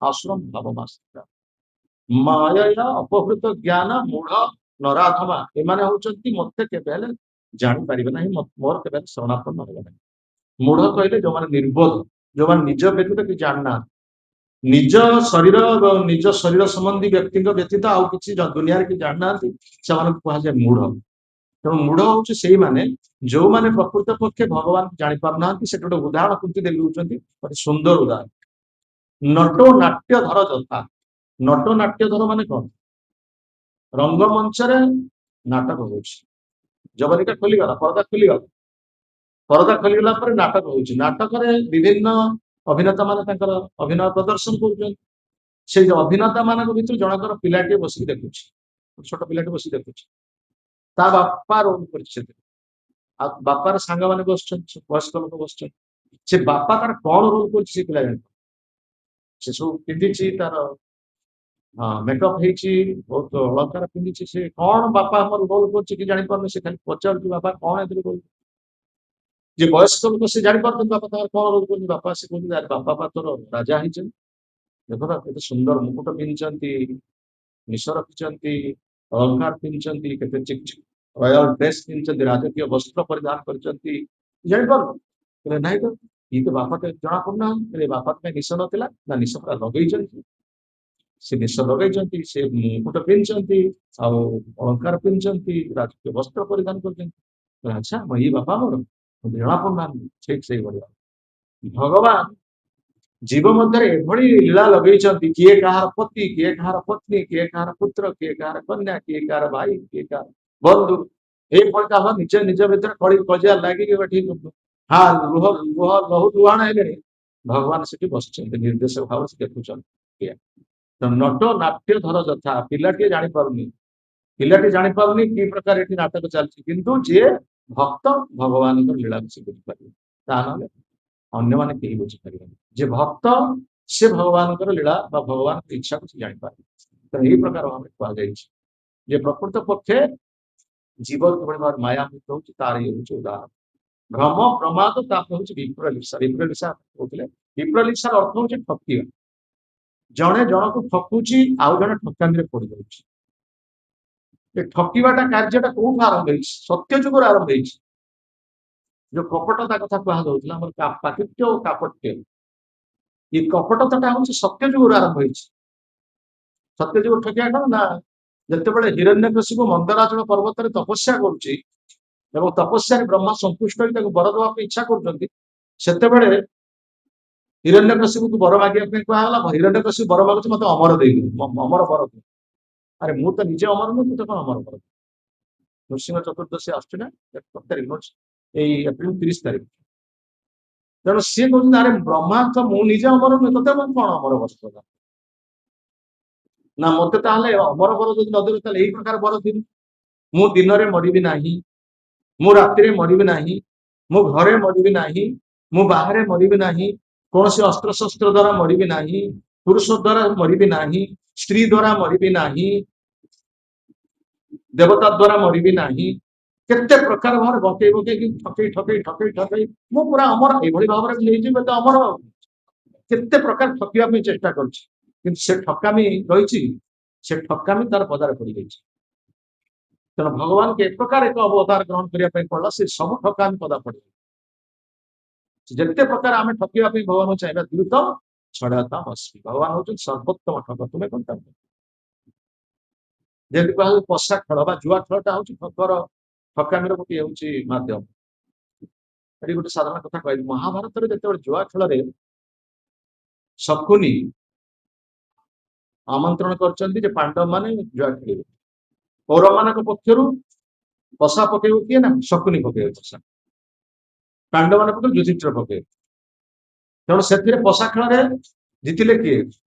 ଆସୁରମ ଭାବମାସ୍ତିକା। ମାୟୟା ଅପହୃତ ଜ୍ଞାନ ମୂଢ ନରାଧମା, ଏମାନେ ହଉଛନ୍ତି ମତେ କେବେ ହେଲେ ଜାଣିପାରିବେ ନାହିଁ, ମୋର କେବେ ହେଲେ ଶରଣାପନ୍ନ ହେବେ ନାହିଁ। ମୂଢ କହିଲେ ଯୋଉମାନେ ନିର୍ବୋଧ, ଯୋଉମାନେ ନିଜ ବ୍ୟତୀତ କିଛି ଜାଣିନାହାନ୍ତି, ନିଜ ଶରୀର ଏବଂ ନିଜ ଶରୀର ସମ୍ବନ୍ଧୀ ବ୍ୟକ୍ତିଙ୍କ ବ୍ୟତୀତ ଆଉ କିଛି ଦୁନିଆରେ କିଛି ଜାଣିନାହାନ୍ତି, ସେମାନଙ୍କୁ କୁହାଯାଏ ମୂଢ। ତେଣୁ ମୂଢ ହଉଛି ସେଇମାନେ ଯୋଉମାନେ ପ୍ରକୃତ ପକ୍ଷେ ଭଗବାନଙ୍କୁ ଜାଣିପାରୁନାହାନ୍ତି। ସେଠି ଗୋଟେ ଉଦାହରଣ କୁନ୍ତି ଦେଉଛନ୍ତି, ଗୋଟେ ସୁନ୍ଦର ଉଦାହରଣ। ନଟୋ ନାଟ୍ୟ ଧର ଯଥା। ନଟୋ ନାଟ୍ୟ ଧର ମାନେ କଣ? ରଙ୍ଗମଞ୍ଚରେ ନାଟକ ହଉଛି, ଜବନିକା ଖୋଲିଗଲା, ପରଦା ଖୋଲିଗଲା, ପରଦା ଖୋଲିଗଲା ପରେ ନାଟକ ହଉଛି। ନାଟକରେ ବିଭିନ୍ନ ଅଭିନେତା ମାନେ ତାଙ୍କର ଅଭିନୟ ପ୍ରଦର୍ଶନ କରୁଛନ୍ତି। ସେଇ ଅଭିନେତା ମାନଙ୍କ ଭିତରୁ ଜଣଙ୍କର ପିଲାଟିଏ ବସିକି ଦେଖୁଛି, ଛୋଟ ପିଲାଟି ବସିକି ଦେଖୁଛି। ତା ବାପା ରୋଲ କରିଛି ସେଥିରେ, ଆଉ ବାପାର ସାଙ୍ଗମାନେ ବସିଛନ୍ତି, ବୟସ୍କ ଲୋକ ବସିଛନ୍ତି। ସେ ବାପା ତାର କଣ ରୋଲ କରୁଛି ସେ ପିଲା ଜାଣିବ। ସେ ସବୁ ପିନ୍ଧିଛି, ତାର ମେକଅପ୍ ହେଇଛି, ବହୁତ ଅଳଙ୍କାର ପିନ୍ଧିଛି। ସେ କଣ ବାପା ଆମର ରୋଲ କରୁଛି କି ଜାଣିପାରୁନି। ସେ ଖାଲି ପଚାରୁଛି ବାପା କଣ ଏଥିରେ ରୋଲ। ଯେ ବୟସ୍କ ଲୋକ ସେ ଜାଣିପାରୁଛନ୍ତି ବାପା ତାଙ୍କର କଣ ରୋଲ କରୁଛି। ବାପା ସେ କହୁଛନ୍ତି ବାପା ତୋର ରାଜା ହେଇଛନ୍ତି, ଦେଖ କେତେ ସୁନ୍ଦର ମୁକୁଟ ପିନ୍ଧିଛନ୍ତି, ନିଶ ରଖିଛନ୍ତି, ଅଳଙ୍କାର ପିନ୍ଧିଛନ୍ତି, କେତେ ରୟାଲ ଡ୍ରେସ ପିନ୍ଧିଛନ୍ତି, ରାଜକୀୟ ବସ୍ତ୍ର ପରିଧାନ କରିଛନ୍ତି, ଜାଣିପାରୁନି। ନାଇଁ ତ ଇଏ ତ ବାପା ଜଣା ପଡୁନାହାନ୍ତି। ବାପା ପାଇଁ ନିଶ ନଥିଲା ନା, ନିଶ ପୁରା ଲଗେଇଛନ୍ତି। ସେ ନିଶ ଲଗେଇଛନ୍ତି, ସେ ମୁକୁଟ ପିନ୍ଧିଛନ୍ତି, ଆଉ ଅଳଙ୍କାର ପିନ୍ଧିଛନ୍ତି, ରାଜକୀୟ ବସ୍ତ୍ର ପରିଧାନ କରିଛନ୍ତି। ଆଚ୍ଛା ଇଏ ବାପା ମୋର ଜଣା ପଡୁନାହାନ୍ତି। ଠିକ ସେଇଭଳିଆ ଭଗବାନ ଜୀବ ମଧ୍ୟରେ ଏଭଳି ଲୀଳା ଲଗେଇଛନ୍ତି, କିଏ କାହାର ପତି, କିଏ କାହାର ପତ୍ନୀ, କିଏ କାହାର ପୁତ୍ର, କିଏ କାହାର କନ୍ୟା, କିଏ କାହାର ଭାଇ, କିଏ କାହାର ବନ୍ଧୁ। ଏଇଭଳି କାମ ନିଜ ଭିତରେ କଳି କଜିଆ ଲାଗିକି ଲହୁ ଲୁହାଣ ହେଲେଣି। ଭଗବାନ ସେଠି ବସିଛନ୍ତି ନିର୍ଦ୍ଦେଶକ ଭାବରେ, ସେ ଦେଖୁଛନ୍ତି। ନଟ ନାଟ୍ୟ ଧର ଯଥା। ପିଲାଟିଏ ଜାଣିପାରୁନି, କି ପ୍ରକାର ଏଠି ନାଟକ ଚାଲିଛି, କିନ୍ତୁ ଯିଏ ଭକ୍ତ ଭଗବାନଙ୍କ ଲୀଳାକୁ ସେ ବୁଝିପାରିବେ, ତା ନହେଲେ ଅନ୍ୟମାନେ କେହି ବୁଝିପାରିବେନି। ଯେ ଭକ୍ତ ସେ ଭଗବାନଙ୍କର ଲୀଳା ବା ଭଗବାନଙ୍କ ଇଚ୍ଛାକୁ ସେ ଜାଣିପାରିବେ। ତେଣୁ ଏହି ପ୍ରକାର ଭାବରେ କୁହାଯାଇଛି ଯେ ପ୍ରକୃତ ପକ୍ଷେ ଜୀବ କିଭଳି ଭାବରେ ମାୟାମୁକ୍ତ ହଉଛି ତାର ଇଏ ହଉଛି ଉଦାହରଣ। ଭ୍ରମ ପ୍ରମାଦ, ତାପରେ ହଉଛି ବିପ୍ରଲିପ୍ସା। ବିପ୍ରଲିପ୍ସା କହୁଥିଲେ, ବିପ୍ରଲିପ୍ସାର ଅର୍ଥ ହଉଛି ଠକିବା। ଜଣେ ଜଣକୁ ଠକୁଛି, ଆଉ ଜଣେ ଠକାମିରେ ପଡିଯାଉଛି। ଏ ଠକିବାଟା କାର୍ଯ୍ୟଟା କୋଉଠୁ ଆରମ୍ଭ ହେଇଛି? ସତ୍ୟ ଯୁଗରୁ ଆରମ୍ଭ ହେଇଛି। ଯୋଉ କପଟତା କଥା କୁହାଯାଉଥିଲା, ଆମର ପାକିତ୍ୟ ଓ କାପଟ୍ୟ, ଏ କପଟତାଟା ହଉଛି ସତ୍ୟ ଯୁଗରୁ ଆରମ୍ଭ ହେଇଛି। ସତ୍ୟ ଯୁଗ ଠକିବା କଣ ନା, ଯେତେବେଳେ ହିରଣ୍ୟକଶିପୁ ମନ୍ଦରାଚଳ ପର୍ବତରେ ତପସ୍ୟା କରୁଛି ଏବଂ ତପସ୍ୟାରେ ବ୍ରହ୍ମା ସନ୍ତୁଷ୍ଟ ହୋଇ ତାକୁ ବର ଦେବା ପାଇଁ ଇଚ୍ଛା କରୁଛନ୍ତି, ସେତେବେଳେ ହିରଣ୍ୟକଶିପୁକୁ ବର ମାଗିବା ପାଇଁ କୁହାଗଲା। ହିରଣ୍ୟକଶିପୁ ବର ମାଗୁଛି, ମତେ ଅମର ଦେଇଦିଅ, ଅମର ବର ଦିଅ। ଆରେ ମୁଁ ତ ନିଜେ ଅମର ନୁହେଁ, ତୁ ତ କଣ ଅମର ବର? ନୃସିଂହ ଚତୁର୍ଦ୍ଦଶୀ ଆସୁଛି ନା କେତେ ତାରିଖ ଏଇ ଏପ୍ରିଲ 30 ତାରିଖ। ତେଣୁ ସିଏ କହୁଛନ୍ତି ଆରେ ବ୍ରହ୍ମା ତ ମୁଁ ନିଜେ ଅମର ନୁହେଁ, ତତେ ମୁଁ କଣ ଅମର ବସ୍ତ୍ର ନା ମତେ ତାହେଲେ ଅମର ବର ଯଦି ନଦେବେ ତାହେଲେ ଏଇ ପ୍ରକାର ବର ଦିନ ମୁଁ ଦିନରେ ମରିବି ନାହିଁ, ମୁଁ ରାତିରେ ମରିବି ନାହିଁ, ମୁଁ ଘରେ ମରିବି ନାହିଁ, ମୁଁ ବାହାରେ ମରିବି ନାହିଁ, କୌଣସି ଅସ୍ତ୍ରଶସ୍ତ୍ର ଦ୍ଵାରା ମରିବି ନାହିଁ, ପୁରୁଷ ଦ୍ଵାରା ମରିବି ନାହିଁ, ସ୍ତ୍ରୀ ଦ୍ଵାରା ମରିବି ନାହିଁ, ଦେବତା ଦ୍ଵାରା ମରିବି ନାହିଁ। କେତେ ପ୍ରକାର ଭାବରେ ବକେଇ ବକେଇକି ଠକେଇ ଠକେଇ ଠକେଇ ଠକେଇ ମୁଁ ପୁରା ଅମର ଏଭଳି ଭାବରେ ନେଇଛି ବୋଧେ ଅମର କେତେ ପ୍ରକାର ଠକିବା ପାଇଁ ଚେଷ୍ଟା କରୁଛି, କିନ୍ତୁ ସେ ଠକାମି ରହିଛି, ସେ ଠକାମି ତାର ପଦାରେ ପଡିଯାଇଛି। ତେଣୁ ଭଗବାନଙ୍କୁ ଏ ପ୍ରକାର ଏକ ଅବତାର ଗ୍ରହଣ କରିବା ପାଇଁ ପଡିଲା, ସେ ସବୁ ଠକାମି ପଦା ପଡିବ। ଯେତେ ପ୍ରକାର ଆମେ ଠକିବା ପାଇଁ ଭଗବାନଙ୍କୁ ଚାହିଁବା ଦ୍ରୁତ ଛଡ଼ାତା ଅସ୍ମି, ଭଗବାନ ହଉଛନ୍ତି ସର୍ବୋତ୍ତମ ଠକ, ତୁମେ କଣ ତାକୁ ଯେମିତି କୁହାଯାଉଛି ପଶା ଖେଳ ବା ଜୁଆ ଖେଳଟା ହଉଛି ଠକର ଠକାମିର ଗୋଟିଏ ହଉଛି ମାଧ୍ୟମ। ଏଠି ଗୋଟେ ସାଧାରଣ କଥା କହିବି, ମହାଭାରତରେ ଯେତେବେଳେ ଜୁଆ ଖେଳରେ ଶକୁନି ଆମନ୍ତ୍ରଣ କରିଛନ୍ତି ଯେ ପାଣ୍ଡବ ମାନେ ଜୁଆ ଖେଳିବେ, କୌରବ ମାନଙ୍କ ପକ୍ଷରୁ ପଶା ପକେଇବ କିଏ ନା ଶକୁନି ପକେଇବେ ପଶା, ପାଣ୍ଡବ ମାନଙ୍କ ପକ୍ଷରୁ ଯୁଧିଷ୍ଠିର ପକେଇବେ। ତେଣୁ ସେଥିରେ ପଶା ଖେଳରେ ଜିତିଲେ କିଏ?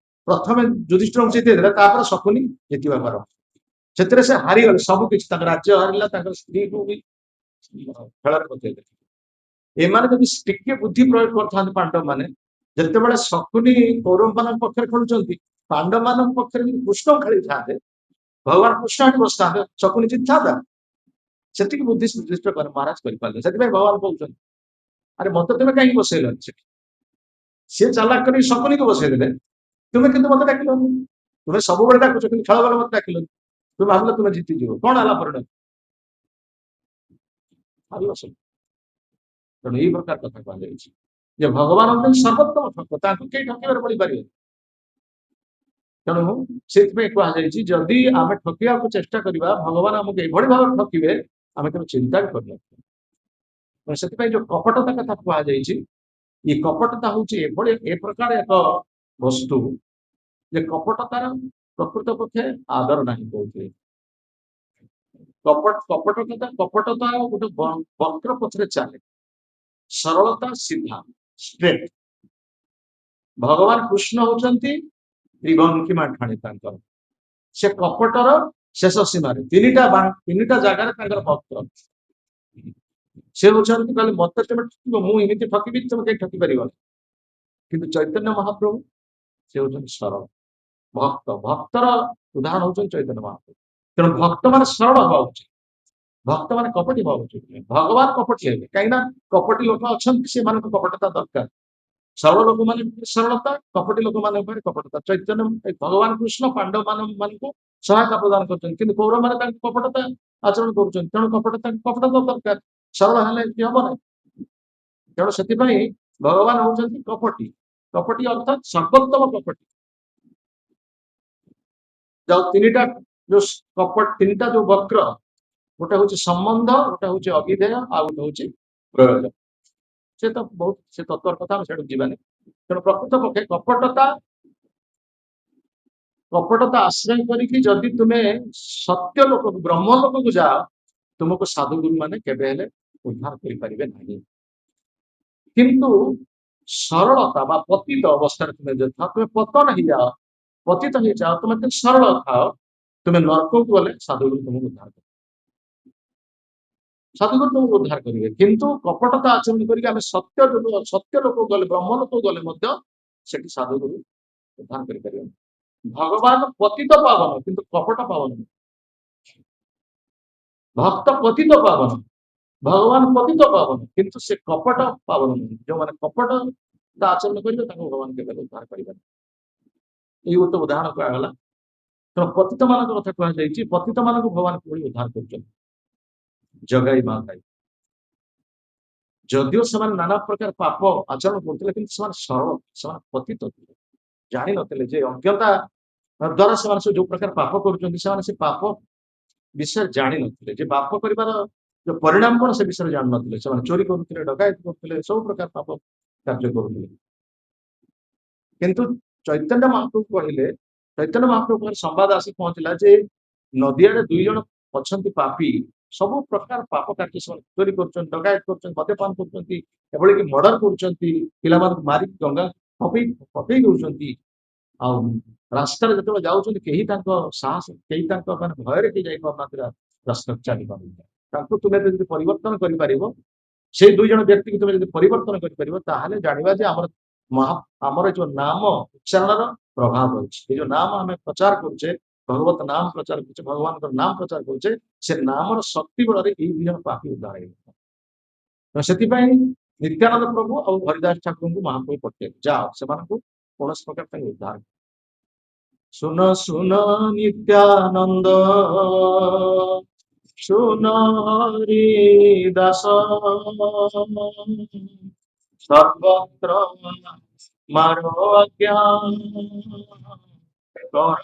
ପ୍ରଥମେ ଯୁଧିଷ୍ଠିରଙ୍କୁ ଜିତେଇଦେଲେ, ତାପରେ ଶକୁନି ଜିତିବା ବାର। ସେଥିରେ ସେ ହାରିଗଲେ, ସବୁ କିଛି ତାଙ୍କ ରାଜ୍ୟ ହାରିଲା, ତାଙ୍କର ସ୍ତ୍ରୀକୁ ବି ଖେଳରେ ପକେଇଦେଲେ। ଏମାନେ ଯଦି ଟିକେ ବୁଦ୍ଧି ପ୍ରୟୋଗ କରିଥାନ୍ତି ପାଣ୍ଡବ ମାନେ, ଯେତେବେଳେ ଶକୁନି କୌରବ ମାନଙ୍କ ପକ୍ଷରେ ଖେଳୁଛନ୍ତି, ପାଣ୍ଡବ ମାନଙ୍କ ପକ୍ଷରେ ଯଦି କୃଷ୍ଣ ଖେଳିଥାନ୍ତେ, ଭଗବାନ କୃଷ୍ଣ ଏଠି ବସିଥାନ୍ତେ, ଶକୁନି ଜିତିଥାନ୍ତା। ସେତିକି ବୁଦ୍ଧି ନିର୍ଦ୍ଦିଷ୍ଟ କରି ମହାରାଜ କରିପାରିଲେ। ସେଥିପାଇଁ ଭଗବାନ କହୁଛନ୍ତି ଆରେ ମତେ ତୁମେ କାହିଁକି ବସେଇଲନି ସେଠି? ସିଏ ଚାଲାକ କରି ଶକୁନିକୁ ବସେଇଦେଲେ, ତୁମେ କିନ୍ତୁ ମତେ ଡାକିଲନି। ତୁମେ ସବୁବେଳେ ଡାକୁଛ କିନ୍ତୁ ଖେଳ ବେଳେ ମତେ ଡାକିଲନି। ତୁମେ ଭାବିଲ ତୁମେ ଜିତିଯିବ, କଣ ହେଲା ପରିଣାମ? ହାରିଲ ସବୁ। ତେଣୁ ଏଇ ପ୍ରକାର କଥା କୁହାଯାଇଛି ଯେ ଭଗବାନ ହଉଛନ୍ତି ସର୍ବୋତ୍ତମ ଠକ, ତାଙ୍କୁ କେହି ଠକିବାରେ ପଡିପାରିବେ। ତେଣୁ ସେଥିପାଇଁ କୁହାଯାଇଛି ଯଦି ଆମେ ଠକିବାକୁ ଚେଷ୍ଟା କରିବା, ଭଗବାନ ଆମକୁ ଏଭଳି ଭାବରେ ଠକିବେ ଆମେ କେବେ ଚିନ୍ତା ବି କରିନଥିବା। ସେଥିପାଇଁ ଯୋଉ କପଟତା କଥା କୁହାଯାଇଛି, ଏ କପଟତା ହଉଛି ଏଭଳି ଏ ପ୍ରକାର ଏକ ବସ୍ତୁ ଯେ କପଟତାର ପ୍ରକୃତ ପକ୍ଷେ ଆଦର ନାହିଁ କହୁଥିଲେ। କପଟତା ଗୋଟେ ବକ୍ର ପଛରେ ଚାଲେ, ସରଳତା ସିଧା ଷ୍ଟ୍ରେଟ। ଭଗବାନ କୃଷ୍ଣ ହଉଛନ୍ତି ତ୍ରିଭଙ୍ଗୀ ମାଠାଣି ତାଙ୍କର, ସେ କପଟର ଶେଷ ସୀମାରେ ତିନିଟା ଜାଗାରେ ତାଙ୍କର ବକ୍ର। ସେ ହଉଛନ୍ତି କହିଲେ ମତେ ତମେ ଠକିବ, ମୁଁ ଏମିତି ଠକିବି ତମେ କେହି ଠକି ପାରିବନି। କିନ୍ତୁ ଚୈତନ୍ୟ ମହାପ୍ରଭୁ ସେ ହଉଛନ୍ତି ସରଳ ଭକ୍ତ, ଭକ୍ତର ଉଦାହରଣ ହଉଛନ୍ତି ଚୈତନ୍ୟ ମହାପ୍ରଭୁ। ତେଣୁ ଭକ୍ତ ମାନେ ସରଳ ହବା ଉଚିତ, ଭକ୍ତ ମାନେ କପଟି ହବା ଉଚିତ। ଭଗବାନ କପଟି ହେବେ, କାହିଁକି ନା କପଟି ଲୋକ ଅଛନ୍ତି, ସେମାନଙ୍କୁ କପଟତା ଦରକାର। ସରଳ ଲୋକମାନେ ସରଳତା, କପଟି ଲୋକମାନଙ୍କ ଉପରେ କପଟତା। ଚୈତନ୍ୟ ଭଗବାନ କୃଷ୍ଣ ପାଣ୍ଡବ ମାନଙ୍କୁ ସହାୟତା ପ୍ରଦାନ କରୁଛନ୍ତି, କିନ୍ତୁ କୌରବ ମାନେ ତାଙ୍କୁ କପଟତା ଆଚରଣ କରୁଛନ୍ତି। ତେଣୁ କପଟତା ଦରକାର, ସରଳ ହେଲେ କି ହବ ନାହିଁ। ତେଣୁ ସେଥିପାଇଁ ଭଗବାନ ହଉଛନ୍ତି କପଟି, କପଟି ଅର୍ଥାତ ସର୍ବୋତ୍ତମ କପଟି। ଯୋଉ ତିନିଟା ଯୋଉ ବକ୍ର, ଗୋଟେ ହଉଛି ସମ୍ବନ୍ଧ, ଗୋଟେ ହଉଛି ଅଭିଧେୟ, ଆଉ ଗୋଟେ ହଉଛି ପ୍ରୟୋଜନ। ସେ ତ ବହୁତ ସେ ତତ୍ଵର କଥା, ଆମେ ସେଠୁ ଯିବାନି। ତେଣୁ ପ୍ରକୃତ ପକ୍ଷେ କପଟତା ଆଶ୍ରୟ କରିକି ଯଦି ତୁମେ ସତ୍ୟ ଲୋକକୁ ବ୍ରହ୍ମ ଲୋକକୁ ଯାଅ, ତୁମକୁ ସାଧୁଗୁରୁ ମାନେ କେବେ ହେଲେ ଉଦ୍ଧାର କରିପାରିବେ ନାହିଁ। କିନ୍ତୁ ସରଳତା ବା ପତିତ ଅବସ୍ଥାରେ ତୁମେ ଯଦି ଥାଅ, ତୁମେ ପତନ ହେଇଯାଅ, ପତିତ ହେଇଯାଅ, ତୁମେ ସରଳ ଥାଅ, ତୁମେ ନର୍କକୁ ଗଲେ ସାଧୁଗୁରୁ ତୁମକୁ ଉଦ୍ଧାର କରିବେ, ସାଧୁଗୁରୁ ତୁମକୁ ଉଦ୍ଧାର କରିବେ। କିନ୍ତୁ କପଟତା ଆଚରଣ କରିକି ଆମେ ସତ୍ୟ ଲୋକକୁ ଗଲେ, ବ୍ରହ୍ମ ଲୋକକୁ ଗଲେ ମଧ୍ୟ ସେଠି ସାଧୁଗୁରୁ ଉଦ୍ଧାର କରିପାରିବେନି। ଭଗବାନ ପତିତ ପାବନ, କିନ୍ତୁ କପଟ ପାବନ। ଭକ୍ତ ପତିତ ପାବନ, ଭଗବାନ ପତିତ ପାବନ, କିନ୍ତୁ ସେ କପଟ ପାବନ ନୁହେଁ। ଯୋଉମାନେ କପଟ ଆଚରଣ କରିବେ ତାଙ୍କୁ ଭଗବାନ କେବେ ଉଦ୍ଧାର କରିବେନି। ଏଇ ଗୋଟେ ଉଦାହରଣ କୁହାଗଲା। ତେଣୁ ପତିତ ମାନଙ୍କ କଥା କୁହାଯାଇଛି, ପତିତ ମାନଙ୍କୁ ଭଗବାନ କିଭଳି ଉଦ୍ଧାର କରୁଛନ୍ତି, ଜଗାଇ ମାଗାଇ। ଯଦିଓ ସେମାନେ ନାନା ପ୍ରକାର ପାପ ଆଚରଣ କରୁଥିଲେ, କିନ୍ତୁ ସେମାନେ ସରଳ, ସେମାନେ ପତିତ ଥିଲେ, ଜାଣିନଥିଲେ ଯେ ଅଜ୍ଞତା ଦ୍ଵାରା ସେମାନେ ଯୋଉ ପ୍ରକାର ପାପ କରୁଛନ୍ତି, ସେମାନେ ସେ ପାପ ବିଷୟରେ ଜାଣିନଥିଲେ ଯେ ପାପ କରିବାର ଯୋଉ ପରିଣାମ କଣ ସେ ବିଷୟରେ ଜାଣିନଥିଲେ। ସେମାନେ ଚୋରି କରୁଥିଲେ, ଡକାୟତ କରୁଥିଲେ, ସବୁ ପ୍ରକାର ପାପ କାର୍ଯ୍ୟ କରୁଥିଲେ। କିନ୍ତୁ ଚୈତନ୍ୟ ମହାପ୍ରଭୁ କହିଲେ, ଚୈତନ୍ୟ ମହାପ୍ରଭୁଙ୍କର ସମ୍ବାଦ ଆସି ପହଞ୍ଚିଲା ଯେ ନଦିଆରେ 2 ଜଣ ଅଛନ୍ତି ପାପୀ, ସବୁ ପ୍ରକାର ପାପ କାର୍ଯ୍ୟ ସେମାନେ ଚୋରି କରୁଛନ୍ତି, ଡକାୟତ କରୁଛନ୍ତି, ମଦ୍ୟପାନ କରୁଛନ୍ତି, ଏଭଳି କି ମର୍ଡର କରୁଛନ୍ତି, ପିଲାମାନଙ୍କୁ ମାରିକି ଗଙ୍ଗା ପକେଇ ଦଉଛନ୍ତି। ଆଉ ରାସ୍ତାରେ ଯେତେବେଳେ ଯାଉଛନ୍ତି କେହି ତାଙ୍କ ସାହସ, କେହି ତାଙ୍କ ମାନେ ଭୟରେ କେହି ଯାଇପାରୁନାହାନ୍ତି ରାସ୍ତା ଚାଲିପାରୁନାହାନ୍ତି। ତାଙ୍କୁ ତୁମେ ଯଦି ପରିବର୍ତ୍ତନ କରିପାରିବ, ସେଇ ଦୁଇ ଜଣ ବ୍ୟକ୍ତିକୁ ତୁମେ ଯଦି ପରିବର୍ତ୍ତନ କରିପାରିବ, ତାହେଲେ ଜାଣିବା ଯେ ଆମର ଯୋଉ ନାମ ଉଚ୍ଚାରଣର ପ୍ରଭାବ ଅଛି। ଏ ଯୋଉ ନାମ ଆମେ ପ୍ରଚାର କରୁଛେ, ଭଗବତ ନାମ ପ୍ରଚାର କରୁଛେ, ଭଗବାନଙ୍କର ନାମ ପ୍ରଚାର କରୁଛେ, ସେ ନାମର ଶକ୍ତି ବଳରେ ଏଇ ଦୁଇ ଜଣ ପାପୀ ଉଦ୍ଧାର ହେଇଗଲେ। ସେଥିପାଇଁ ନିତ୍ୟାନନ୍ଦ ପ୍ରଭୁ ଆଉ ହରିଦାସ ଠାକୁରଙ୍କୁ ମହାପ୍ରଭୁ ପଠେଇଲେ, ଯାଅ ସେମାନଙ୍କୁ କୌଣସି ପ୍ରକାର ପାଇଁ ଉଦ୍ଧାର। ଶୁନ ଶୁନ ନିତ୍ୟାନନ୍ଦ, ଶୁନ ହରି ଦାସ, ସର୍ବତ୍ର ମାର ଆଜ୍ଞା, କର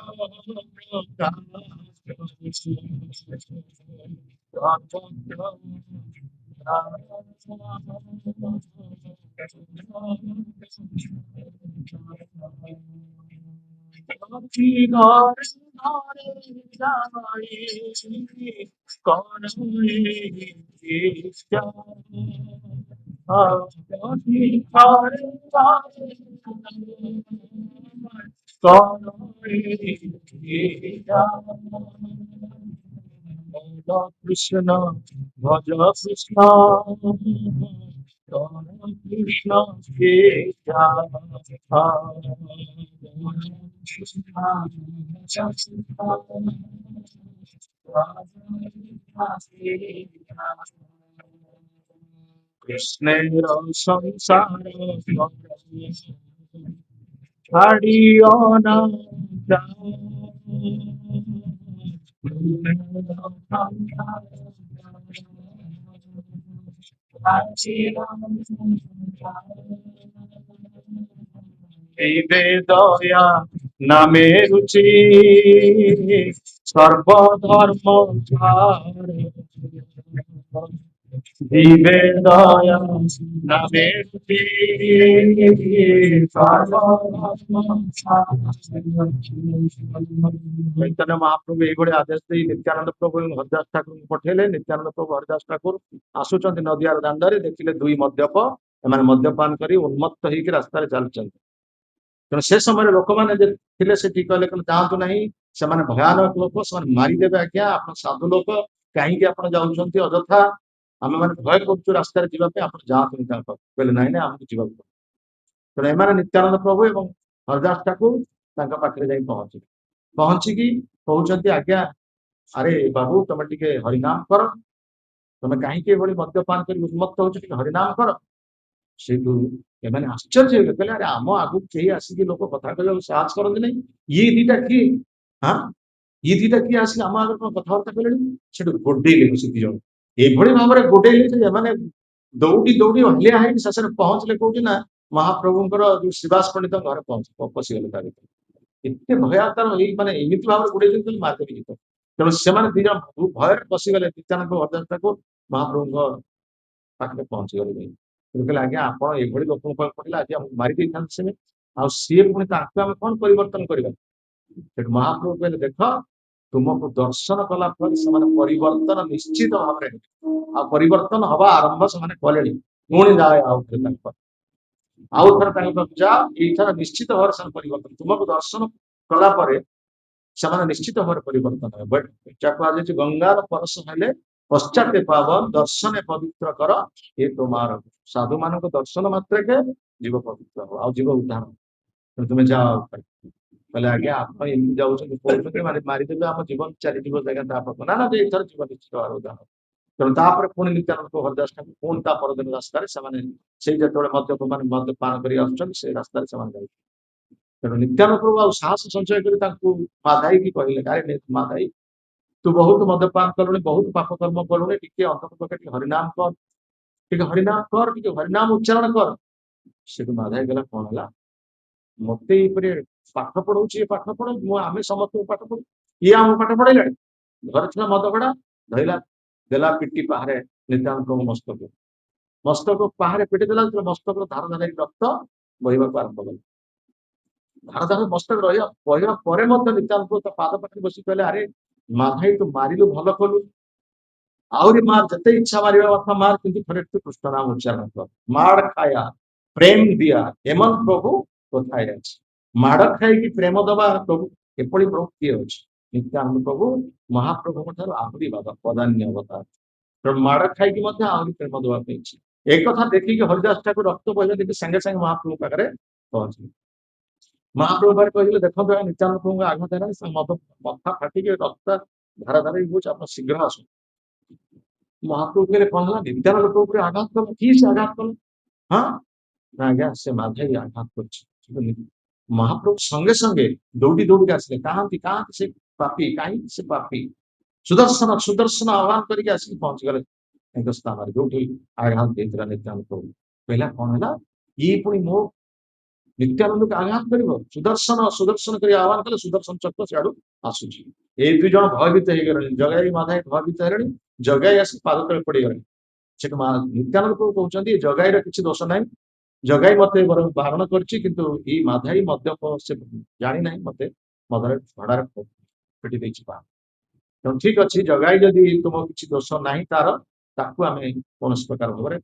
কৃষ্ণ ভজ কৃষ্ণ, কৃষ্ণ কৃষ্ণের সংসার ছাড়িও না দিবে দয়া নামে রুচি, সর্বধর্ম দিবে দয়া নামে রুচি, চৈতন্য ମହାପ୍ରଭୁ ଏଇଭଳି ଆଦେଶ ଦେଇ ନିତ୍ୟାନନ୍ଦ ପ୍ରଭୁ ଏବଂ ହରିଦାସ ଠାକୁରଙ୍କୁ ପଠେଇଲେ। ନିତ୍ୟାନନ୍ଦ ପ୍ରଭୁ ହରିଦାସ ଠାକୁର ଆସୁଛନ୍ତି ନଦିଆର ଦାଣ୍ଡରେ, ଦେଖିଲେ ଦୁଇ ମଦ୍ୟପ, ଏମାନେ ମଦ୍ୟପାନ କରି ଉନ୍ମତ୍ତ ହେଇକି ରାସ୍ତାରେ ଚାଲୁଛନ୍ତି। ତେଣୁ ସେ ସମୟରେ ଲୋକମାନେ ଯେ ଥିଲେ ସେଠି କହିଲେ ଯାଆନ୍ତୁ ନାହିଁ, ସେମାନେ ଭୟାନକ ଲୋକ, ସେମାନେ ମାରିଦେବେ ଆଜ୍ଞା, ଆପଣ ସାଧୁ ଲୋକ, କାହିଁକି ଆପଣ ଯାଉଛନ୍ତି ଅଯଥା, ଆମେ ମାନେ ଭୟ କରୁଛୁ ରାସ୍ତାରେ ଯିବା ପାଇଁ, ଆପଣ ଯାଆନ୍ତୁନି ତାଙ୍କ କହିଲେ ନାଇଁ ନାଇଁ ଆମକୁ ଯିବାକୁ ପଡିବ। ତେଣୁ ଏମାନେ ନିତ୍ୟାନନ୍ଦ ପ୍ରଭୁ ଏବଂ ହରିଦାସ ଠାକୁର ତାଙ୍କ ପାଖରେ ଯାଇ ପହଞ୍ଚିକି କହୁଛନ୍ତି ଆଜ୍ଞା, ଆରେ ବାବୁ ତମେ ଟିକେ ହରିନାମ କର, ତମେ କାହିଁକି ଏଭଳି ମଦ୍ୟପାନ କରି ଉନ୍ମତ୍ତ ହଉଛ, ଟିକେ ହରିନାମ କର। ସେଇଠୁ ଏମାନେ ଆଶ୍ଚର୍ଯ୍ୟ ହେଲେ, କହିଲେ ଆରେ ଆମ ଆଗକୁ କେହି ଆସିକି ଲୋକ କଥା କହିବାକୁ ସାହସ କରନ୍ତି ନାହିଁ, ଇଏ ଦିଟା କିଏ? ଇଏ ଦିଟା କିଏ ଆସିକି ଆମ ଆଗରେ କଣ କଥାବାର୍ତ୍ତା କଲେଣି? ସେଠୁ ଗୋଡେଇଲେ ସେ ଦି ଜଣ, ଏଭଳି ଭାବରେ ଗୋଡେଇଲେ ଯେ ଏମାନେ ଦୌଡ଼ି ଦୌଡ଼ି ହଲିଆ ହେଇକି ଶେଷରେ ପହଞ୍ଚିଲେ କୋଉଠି ନା ମହାପ୍ରଭୁଙ୍କର ଯୋଉ ଶ୍ରୀବାସ ପଣ୍ଡିତ ଘରେ ପଶିଗଲେ ତା ଭିତରେ। ଏତେ ଭୟାକାର ଏଇ ମାନେ ଏମିତି ଭାବରେ ଗୋଡେଇଛନ୍ତି ମାରିଦେବି ଯିତ। ତେଣୁ ସେମାନେ ଦି ଜଣ ଭୟରେ ପଶିଗଲେ, ନିତ୍ୟାନନ୍ଦ ହରିଦାସ ଠାକୁର ମହାପ୍ରଭୁଙ୍କ ପାଖରେ ପହଞ୍ଚିଗଲେ। କହିଲେ ଆଜ୍ଞା ଆପଣ ଏଭଳି ଲୋକଙ୍କ ପଡିଲେ ଆଜି ଆମକୁ ମାରି ଦେଇଥାନ୍ତି ସେ, ଆଉ ସିଏ ପୁଣି ତାଙ୍କୁ ଆମେ କଣ ପରିବର୍ତ୍ତନ କରିବା? ସେଠୁ ମହାପ୍ରଭୁ କହିଲେ ଦେଖ, ତୁମକୁ ଦର୍ଶନ କଲା ପରେ ସେମାନେ ପରିବର୍ତ୍ତନ ନିଶ୍ଚିତ ଭାବରେ ହେବେ, ଆଉ ପରିବର୍ତ୍ତନ ହବା ଆରମ୍ଭ ସେମାନେ କଲେଣି। ପୁଣି ଯାଏ ଆଉଥରେ ତାଙ୍କ ପାଖକୁ ଯାଅ, ଏଇଥର ନିଶ୍ଚିତ ଭାବରେ ସେମାନେ ପରିବର୍ତ୍ତନ, ତୁମକୁ ଦର୍ଶନ କଲା ପରେ ସେମାନେ ନିଶ୍ଚିତ ଭାବରେ ପରିବର୍ତ୍ତନ ହେବେ। କୁହାଯାଇଛି ଗଙ୍ଗାର ପରଶ ହେଲେ ପଶ୍ଚାତେ ପାବନ, ଦର୍ଶନେ ପବିତ୍ର କର ଏ ତୁମାର। ସାଧୁ ମାନଙ୍କ ଦର୍ଶନ ମାତ୍ରକେ ଜୀବ ପବିତ୍ର ହବ, ଆଉ ଜୀବ ଉଦ୍ଧାର। ତୁମେ ଯାଅ। କହିଲେ ଆଜ୍ଞା ଆପଣ ଏମିତି ଯାଉଛନ୍ତି, କହୁଛନ୍ତି ମାନେ ମାରିଦେବେ, ଆମ ଜୀବନ ଚାଲିଯିବ ଜାଗା ତା ପାଖ ନା ଏଇଥର ଜୀବ ନିଶ୍ଚିତ ଭାବରେ ଉଦ୍ଧାର। ତେଣୁ ତାପରେ ପୁଣି ନିତ୍ୟାନନ୍ଦ ହରିଦାସ ଠାକୁର ପୁଣି ତା ପରଦିନ ରାସ୍ତାରେ ସେମାନେ ସେଇ ଯେତେବେଳେ ମଦ୍ୟପାନ କରି ଆସୁଛନ୍ତି ସେଇ ରାସ୍ତାରେ ସେମାନେ ଯାଉଛନ୍ତି। ତେଣୁ ନିତ୍ୟାନନ୍ଦ ପ୍ରଭୁ ଆଉ ସାହସ ସଞ୍ଚୟ କରି ତାଙ୍କୁ ମାଧାଇକି କହିଲେ, ଆରେ ମାଧାଇ ତୁ ବହୁତ ମଦ୍ୟପାନ କଲୁଣି, ବହୁତ ପାପ କର୍ମ କଲୁଣି, ଟିକେ ଅନ୍ତତଃ ଟିକେ ହରିନାମ କର, ଟିକେ ହରିନାମ କର, ଟିକେ ହରିନାମ ଉଚ୍ଚାରଣ କର। ସେଠୁ ମାଧାଇ ଗଲା, କଣ ହେଲା, ମତେ ଏଇପରି ପାଠ ପଢଉଛି, ଏ ପାଠ ପଢ, ଆମେ ସମସ୍ତଙ୍କୁ ପାଠ ପଢୁ, ଇଏ ଆମକୁ ପାଠ ପଢେଇଲାଣି। ଘରେ ଥିଲା ମଦ ଗଡା, ଧଇଲା ଦେଲା ପିଟି ପାହାରେ ନିତ୍ୟାନନ୍ଦଙ୍କ ମସ୍ତକ ପାହାରେ ପିଟି ଦେଲା, ମସ୍ତକର ଧାର ଧାର ରକ୍ତ ବହିବାକୁ ଆରମ୍ଭ କଲା। ଧାର ଧାର ମସ୍ତକ ବହିବା ପରେ ମଧ୍ୟ ନିତ୍ୟାନନ୍ଦ ତା ପାଦ ପାଖରେ ବସି କହିଲେ, ଆରେ ମାଧାଇ ତୁ ମାରିଲୁ ଭଲ କଲୁ, ଆହୁରି ମାର, ଯେତେ ଇଚ୍ଛା ମାରିବା କଥା ମାର, କିନ୍ତୁ ଥରେ ତୁ କୃଷ୍ଣ ନାମ ଉଚ୍ଚାରଣ କର। ମାଡ଼ ଖାୟା ପ୍ରେମ ଦିଆ ଏମନ ପ୍ରଭୁ କୋଥାয় ଅଛି। ମାଡ଼ ଖାଇକି ପ୍ରେମ ଦବା ପ୍ରଭୁ, ଏପରି ପ୍ରଭୁ କିଏ ଅଛି? ନିତ୍ୟାନନ୍ଦ ପ୍ରଭୁ ମହାପ୍ରଭୁଙ୍କ ଠାରୁ ଆହୁରି ବଦାନ୍ୟ ଅବତାର। ତେଣୁ ମାଡ଼ ଖାଇକି ମଧ୍ୟ ଆହୁରି ପ୍ରେମ ଦେବା ପାଇଁ ଇଚ୍ଛା। ଏ କଥା ଦେଖିକି ହରିଦାସ ଠାକୁର ରକ୍ତ ବହିଲା ଦେଖି ସାଙ୍ଗେ ସାଙ୍ଗେ ମହାପ୍ରଭୁ ପାଖରେ ପହଞ୍ଚିଲେ। ମହାପ୍ରଭୁ ପାଖରେ କହିଲେ, ଦେଖନ୍ତୁ ନିତ୍ୟାନନ୍ଦ ପ୍ରଭୁଙ୍କ ଆଘାତ ହେଲାଣି, ମଥା ଫାଟିକି ରକ୍ତ ଧାରା ଧାରା ହଉଛି, ଆପଣ ଶୀଘ୍ର ଆସନ୍ତୁ। ମହାପ୍ରଭୁ କହିଲେ, କଣ ହେଲା? ନିତ୍ୟାନନ୍ଦ ପ୍ରଭୁ ଉପରେ ଆଘାତ କଲ? କି ସେ ଆଘାତ କଲ? ହଁ ନା ଆଜ୍ଞା, ସେ ମାଧାଇ ଆଘାତ କରିଛି। ମହାପ୍ରଭୁ ସଙ୍ଗେ ସଙ୍ଗେ ଦୌଡ଼ି ଦୌଡ଼ିକି ଆସିଲେ। କାହାନ୍ତି କାହାନ୍ତି ସେ ପାପି, କାହିଁକି ସେ ପାପି? ସୁଦର୍ଶନ ସୁଦର୍ଶନ ଆହ୍ୱାନ କରିକି ଆସିକି ପହଞ୍ଚିଗଲେ ତାଙ୍କ ସ୍ଥାନରେ, ଯୋଉଠି ଆଘାତ ଦେଇଥିଲା ନିତ୍ୟାନନ୍ଦ ପ୍ରଭୁ। କହିଲା, କଣ ହେଲା? ଇଏ ପୁଣି ମୋ ନିତ୍ୟାନନ୍ଦକୁ ଆଘାତ କରିବ? ସୁଦର୍ଶନ ସୁଦର୍ଶନ କରି ଆହ୍ୱାନ କଲେ, ସୁଦର୍ଶନ ଚକ୍ର ସିଆଡୁ ଆସୁଛି। ଏଇ ଦୁଇ ଜଣ ଭୟଭୀତ ହେଇଗଲେଣି, ଜଗାଇ ମାଧାଇ ଭୟଭୀତ ହେଲେଣି। ଜଗାଇ ଆସି ପାଦ ତଳେ ପଡିଗଲେଣି। ସେଠୁ ନିତ୍ୟାନନ୍ଦ ପ୍ରଭୁ କହୁଛନ୍ତି, ଜଗାଇର କିଛି ଦୋଷ ନାହିଁ, ଜଗାଇ ମତେ ବରଂ ବାରଣ କରିଛି, କିନ୍ତୁ ଏଇ ମାଧାଇ ମଦ୍ୟପ, ସେ ଜାଣିନାହିଁ ମତେ ମଦରେ ଝଡାରେ ପିଟି ଦେଇଛି ପା। ତେଣୁ ଠିକ ଅଛି, ଜଗାଇ ଯଦି ତୁମ କିଛି ଦୋଷ ନାହିଁ ତାର, ତାକୁ ଆମେ କୌଣସି ପ୍ରକାର ଭାବରେ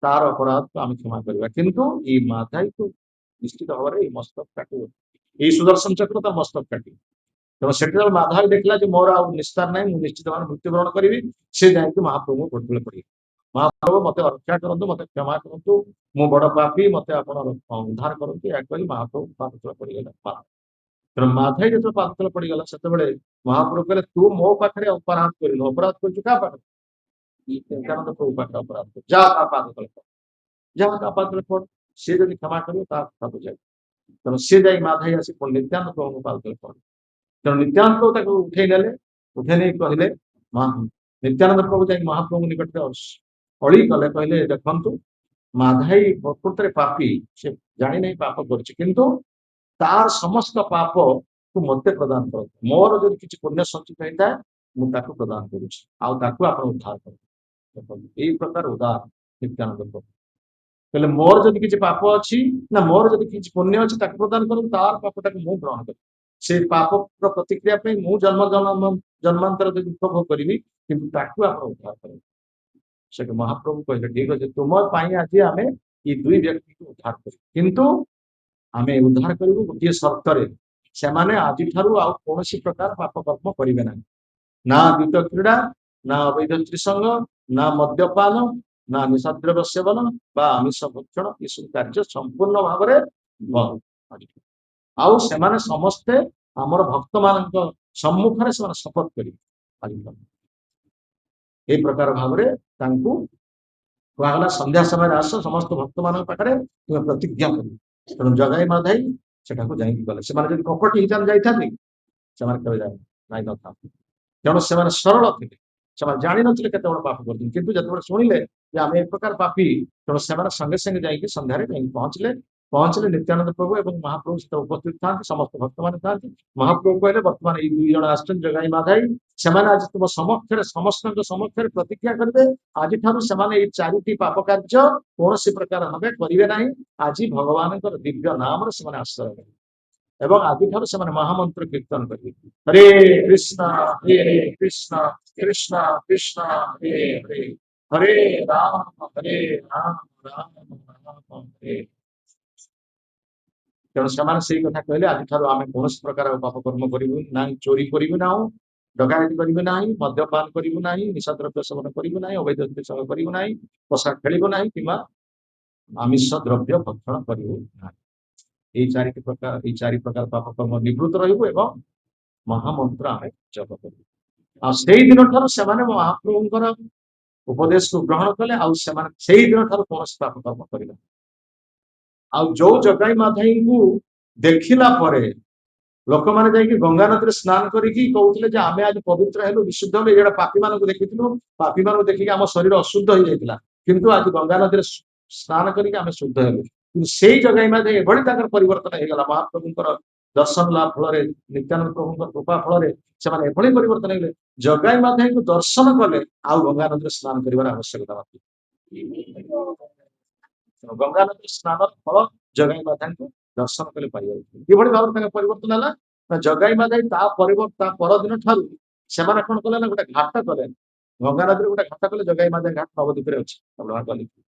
ତାର ଅପରାଧକୁ ଆମେ କ୍ଷମା କରିବା, କିନ୍ତୁ ଏଇ ମାଧାଇକୁ ନିଶ୍ଚିତ ଭାବରେ ଏଇ ମସ୍ତକ କାଟିବ, ଏଇ ସୁଦର୍ଶନ ଚକ୍ର ତା ମସ୍ତକ କାଟିବ। ତେଣୁ ସେତେବେଳେ ମାଧାଇ ଦେଖିଲା ଯେ ମୋର ଆଉ ନିସ୍ତାର ନାହିଁ, ମୁଁ ନିଶ୍ଚିତ ଭାବରେ ମୃତ୍ୟୁବରଣ କରିବି। ସେ ଯାଇକି ମହାପ୍ରଭୁଙ୍କୁ ଗୋଡ଼ତଳେ ପଡିବ। ମହାପ୍ରଭୁ ମତେ ରକ୍ଷା କରନ୍ତୁ, ମତେ କ୍ଷମା କରନ୍ତୁ, ମୁଁ ବଡ ପାପୀ, ମତେ ଆପଣ ଉଦ୍ଧାର କରନ୍ତୁ। ଏହା କହି ମହାପ୍ରଭୁ ପାଦ ତଳେ ପଡିଗଲା। ତେଣୁ ମାଧାଇ ଯେତେବେଳେ ପାଦ ତଳେ ପଡିଗଲା, ସେତେବେଳେ ମହାପ୍ରଭୁ କହିଲେ, ତୁ ମୋ ପାଖରେ ଅପରାଧ କରିଲୁ। ଅପରାଧ କରିଛୁ କାହା ପାଖରେ? ନିତ୍ୟାନନ୍ଦ ପ୍ରଭୁ ପାଖରେ ଅପରାଧ କରିଛୁ। ଯା ତା ପାଦ ତଳେ ପଡ, ଯାହା ତା ପାଦ ତଳେ ପଡ, ସେ ଯଦି କ୍ଷମା କରିବ ତା ପାଦ ଯାଇ। ତେଣୁ ସେ ଯାଇ ମାଧାଇ ଆସି ନିତ୍ୟାନନ୍ଦ ପ୍ରଭୁଙ୍କ ପାଦ ତଳେ ପଡେ। ତେଣୁ ନିତ୍ୟାନନ୍ଦ ପ୍ରଭୁ ତାକୁ ଉଠେଇ ନେଲେ। ଉଠେଇ ନେଇ କହିଲେ, ନିତ୍ୟାନନ୍ଦ ପ୍ରଭୁ ଯାଇ ମହାପ୍ରଭୁଙ୍କ ନିକଟରେ ଅଳି କଲେ, କହିଲେ, ଦେଖନ୍ତୁ ମାଧାଇ ପ୍ରକୃତରେ ପାପୀ, ସେ ଜାଣିନାହିଁ ପାପ କରିଛି, କିନ୍ତୁ ତାର ସମସ୍ତ ପାପକୁ ମତେ ପ୍ରଦାନ କରନ୍ତୁ। ମୋର ଯଦି କିଛି ପୁଣ୍ୟ ସଞ୍ଚିତ ହେଇଥାଏ, ମୁଁ ତାକୁ ପ୍ରଦାନ କରୁଛି, ଆଉ ତାକୁ ଆପଣ ଉଦ୍ଧାର କରନ୍ତୁ। ଦେଖନ୍ତୁ ଏଇ ପ୍ରକାର ଉଦାର ନିତ୍ୟାନନ୍ଦ ପ୍ରଭୁ କହିଲେ, ମୋର ଯଦି କିଛି ପାପ ଅଛି, ନା ମୋର ଯଦି କିଛି ପୁଣ୍ୟ ଅଛି, ତାକୁ ପ୍ରଦାନ କରନ୍ତୁ, ତାର ପାପଟାକୁ ମୁଁ ଗ୍ରହଣ କରିବି। ସେ ପାପର ପ୍ରତିକ୍ରିୟା ପାଇଁ ମୁଁ ଜନ୍ମାନ୍ତର ଦୁଃଖ ଭୋଗ କରିବି, କିନ୍ତୁ ତାକୁ ଆପଣ ଉଦ୍ଧାର କରନ୍ତୁ। ସେଠୁ ମହାପ୍ରଭୁ କହିଲେ, ଠିକ ଅଛି, ତୁମ ପାଇଁ ଆଜି ଆମେ ଏଇ ଦୁଇ ବ୍ୟକ୍ତିକୁ ଉଦ୍ଧାର କରିବୁ, କିନ୍ତୁ ଆମେ ଉଦ୍ଧାର କରିବୁ ଗୋଟିଏ ସର୍ତ୍ତରେ, ସେମାନେ ଆଜିଠାରୁ ଆଉ କୌଣସି ପ୍ରକାର ପାପ କର୍ମ କରିବେ ନାହିଁ। ନା ଦ୍ୱିତ କ୍ରୀଡ଼ା, ନା ଅବୈଧ ତ୍ରିସଙ୍ଗ, ନା ମଦ୍ୟପାନ, ନା ନିଶାଦ୍ରବ୍ୟ ସେବନ ବା ଆମିଷ ଭକ୍ଷଣ, ଏସବୁ କାର୍ଯ୍ୟ ସମ୍ପୂର୍ଣ୍ଣ ଭାବରେ ବନ୍ଦ। ଆଉ ସେମାନେ ସମସ୍ତେ ଆମର ଭକ୍ତମାନଙ୍କ ସମ୍ମୁଖରେ ସେମାନେ ଶପଥ କରିବେ। ଏଇ ପ୍ରକାର ଭାବରେ ତାଙ୍କୁ କୁହାଗଲା, ସନ୍ଧ୍ୟା ସମୟରେ ଆସ, ସମସ୍ତ ଭକ୍ତମାନଙ୍କ ପାଖରେ ତୁମେ ପ୍ରତିଜ୍ଞା କରିବ। ତେଣୁ ଜଗାଇ ମାଧାଇ ସେଠାକୁ ଯାଇକି ଗଲେ। ସେମାନେ ଯଦି କପଟି ଯାଇଥାନ୍ତି, ସେମାନେ କେବେ ଯାଇ ନଥାନ୍ତି। ତେଣୁ ସେମାନେ ସରଳ ଥିଲେ, ସେମାନେ ଜାଣିନଥିଲେ କେତେ ବଡ ପାପ କରୁଛନ୍ତି, କିନ୍ତୁ ଯେତେବେଳେ ଶୁଣିଲେ ଯେ ଆମେ ଏ ପ୍ରକାର ପାପୀ, ତେଣୁ ସେମାନେ ସଙ୍ଗେ ସଙ୍ଗେ ଯାଇକି ସନ୍ଧ୍ୟାରେ ଯାଇକି ପହଞ୍ଚିଲେ। ନିତ୍ୟାନନ୍ଦ ପ୍ରଭୁ ଏବଂ ମହାପ୍ରଭୁ ସେଟା ଉପସ୍ଥିତ ଥାନ୍ତି, ସମସ୍ତ ଭକ୍ତମାନେ ଥାନ୍ତି। ମହାପ୍ରଭୁ କହିଲେ, ବର୍ତ୍ତମାନ ଏଇ ଦୁଇ ଜଣ ଆସିଛନ୍ତି, ଜଗାଇ ମାଧାଇ, ସେମାନେ ଆଜି ତୁମ ସମକ୍ଷରେ, ସମସ୍ତଙ୍କ ସମକ୍ଷରେ ପ୍ରତିଜ୍ଞା କରିବେ, ଆଜିଠାରୁ ସେମାନେ ଏଇ ଚାରିଟି ପାପ କାର୍ଯ୍ୟ କୌଣସି ପ୍ରକାର ଭାବେ କରିବେ ନାହିଁ। ଆଜି ଭଗବାନଙ୍କର ଦିବ୍ୟ ନାମରେ ସେମାନେ ଆଶ୍ରୟ ନେବେ ଏବଂ ଆଜିଠାରୁ ସେମାନେ ମହାମନ୍ତ୍ର କୀର୍ତ୍ତନ କରିବେ, ହରେ କୃଷ୍ଣ କୃଷ୍ଣ କୃଷ୍ଣ କୃଷ୍ଣ ହରେ ହରେ, ହରେ ରାମ ରାମ ରାମ ହରେ। ତେଣୁ ସେମାନେ ସେଇ କଥା କହିଲେ, ଆଜିଠାରୁ ଆମେ କୌଣସି ପ୍ରକାର ପାପ କର୍ମ କରିବୁ ନାହିଁ, ଚୋରି କରିବୁ ନାହିଁ, ଡକାୟତି କରିବୁ ନାହିଁ, ମଦ୍ୟପାନ କରିବୁ ନାହିଁ, ନିଶାଦ୍ରବ୍ୟ ସେବନ କରିବୁ ନାହିଁ, ଅବୈଧ ସେବନ କରିବୁ ନାହିଁ, ପୋଷାକ ଖେଳିବୁ ନାହିଁ, କିମ୍ବା ଆମିଷ ଦ୍ରବ୍ୟ ଭକ୍ଷଣ କରିବୁ ନାହିଁ। ଏଇ ଚାରି ପ୍ରକାର ପାପ କର୍ମ ନିବୃତ୍ତ ରହିବୁ ଏବଂ ମହାମନ୍ତ୍ର ଆମେ ଜପ କରିବୁ। ଆଉ ସେଇ ଦିନ ଠାରୁ ସେମାନେ ମହାପ୍ରଭୁଙ୍କର ଉପଦେଶକୁ ଗ୍ରହଣ କଲେ, ଆଉ ସେମାନେ ସେଇ ଦିନ ଠାରୁ କୌଣସି ପାପ କର୍ମ କରିବେ। ଆଉ ଯୋଉ ଜଗାଇ ମାଧାଇଙ୍କୁ ଦେଖିଲା ପରେ ଲୋକମାନେ ଯାଇକି ଗଙ୍ଗା ନଦୀରେ ସ୍ନାନ କରିକି କହୁଥିଲେ ଯେ ଆମେ ଆଜି ପବିତ୍ର ହେଲୁ, ବିଶୁଦ୍ଧ ହେଲୁ। ଏଇଟା ପାପୀ ମାନଙ୍କୁ ଦେଖିଥିଲୁ, ପାପୀ ମାନଙ୍କୁ ଦେଖିକି ଆମ ଶରୀର ଅଶୁଦ୍ଧ ହେଇଯାଇଥିଲା, କିନ୍ତୁ ଆଜି ଗଙ୍ଗା ନଦୀରେ ସ୍ନାନ କରିକି ଆମେ ଶୁଦ୍ଧ ହେଲୁ। କିନ୍ତୁ ସେଇ ଜଗାଇ ମାଧାଇ ଏଭଳି ତାଙ୍କର ପରିବର୍ତ୍ତନ ହେଇଗଲା, ମହାପ୍ରଭୁଙ୍କର ଦର୍ଶନ ଲାଭ ଫଳରେ, ନିତ୍ୟାନନ୍ଦ ପ୍ରଭୁଙ୍କର କୃପା ଫଳରେ ସେମାନେ ଏଭଳି ପରିବର୍ତ୍ତନ ହେଇଗଲେ, ଜଗାଇ ମାଧାଇଙ୍କୁ ଦର୍ଶନ କଲେ ଆଉ ଗଙ୍ଗା ନଦୀରେ ସ୍ନାନ କରିବାର ଆବଶ୍ୟକତା ନଥିଲା। ଗଙ୍ଗା ନଦୀରେ ସ୍ନାନର ଫଳ ଜଗାଇ ମାଧାଇଙ୍କୁ ଦର୍ଶନ କଲେ ପାଇଯାଉଥିଲେ। କିଭଳି ଭାବରେ ତାଙ୍କ ପରିବର୍ତ୍ତନ ହେଲା ନା, ଜଗାଇ ମାଧାଇ ତା ପରଦିନ ଠାରୁ ସେମାନେ କଣ କଲେ ନା, ଗୋଟେ ଘାଟ କଲେ। ଗଙ୍ଗା ନଦୀରେ ଗୋଟେ ଘାଟ କଲେ ଜଗାଇ ମାଧବ ଘାଟ ନବଦ୍ୱୀପରେ ଅଛି। ଆପଣ କଲେ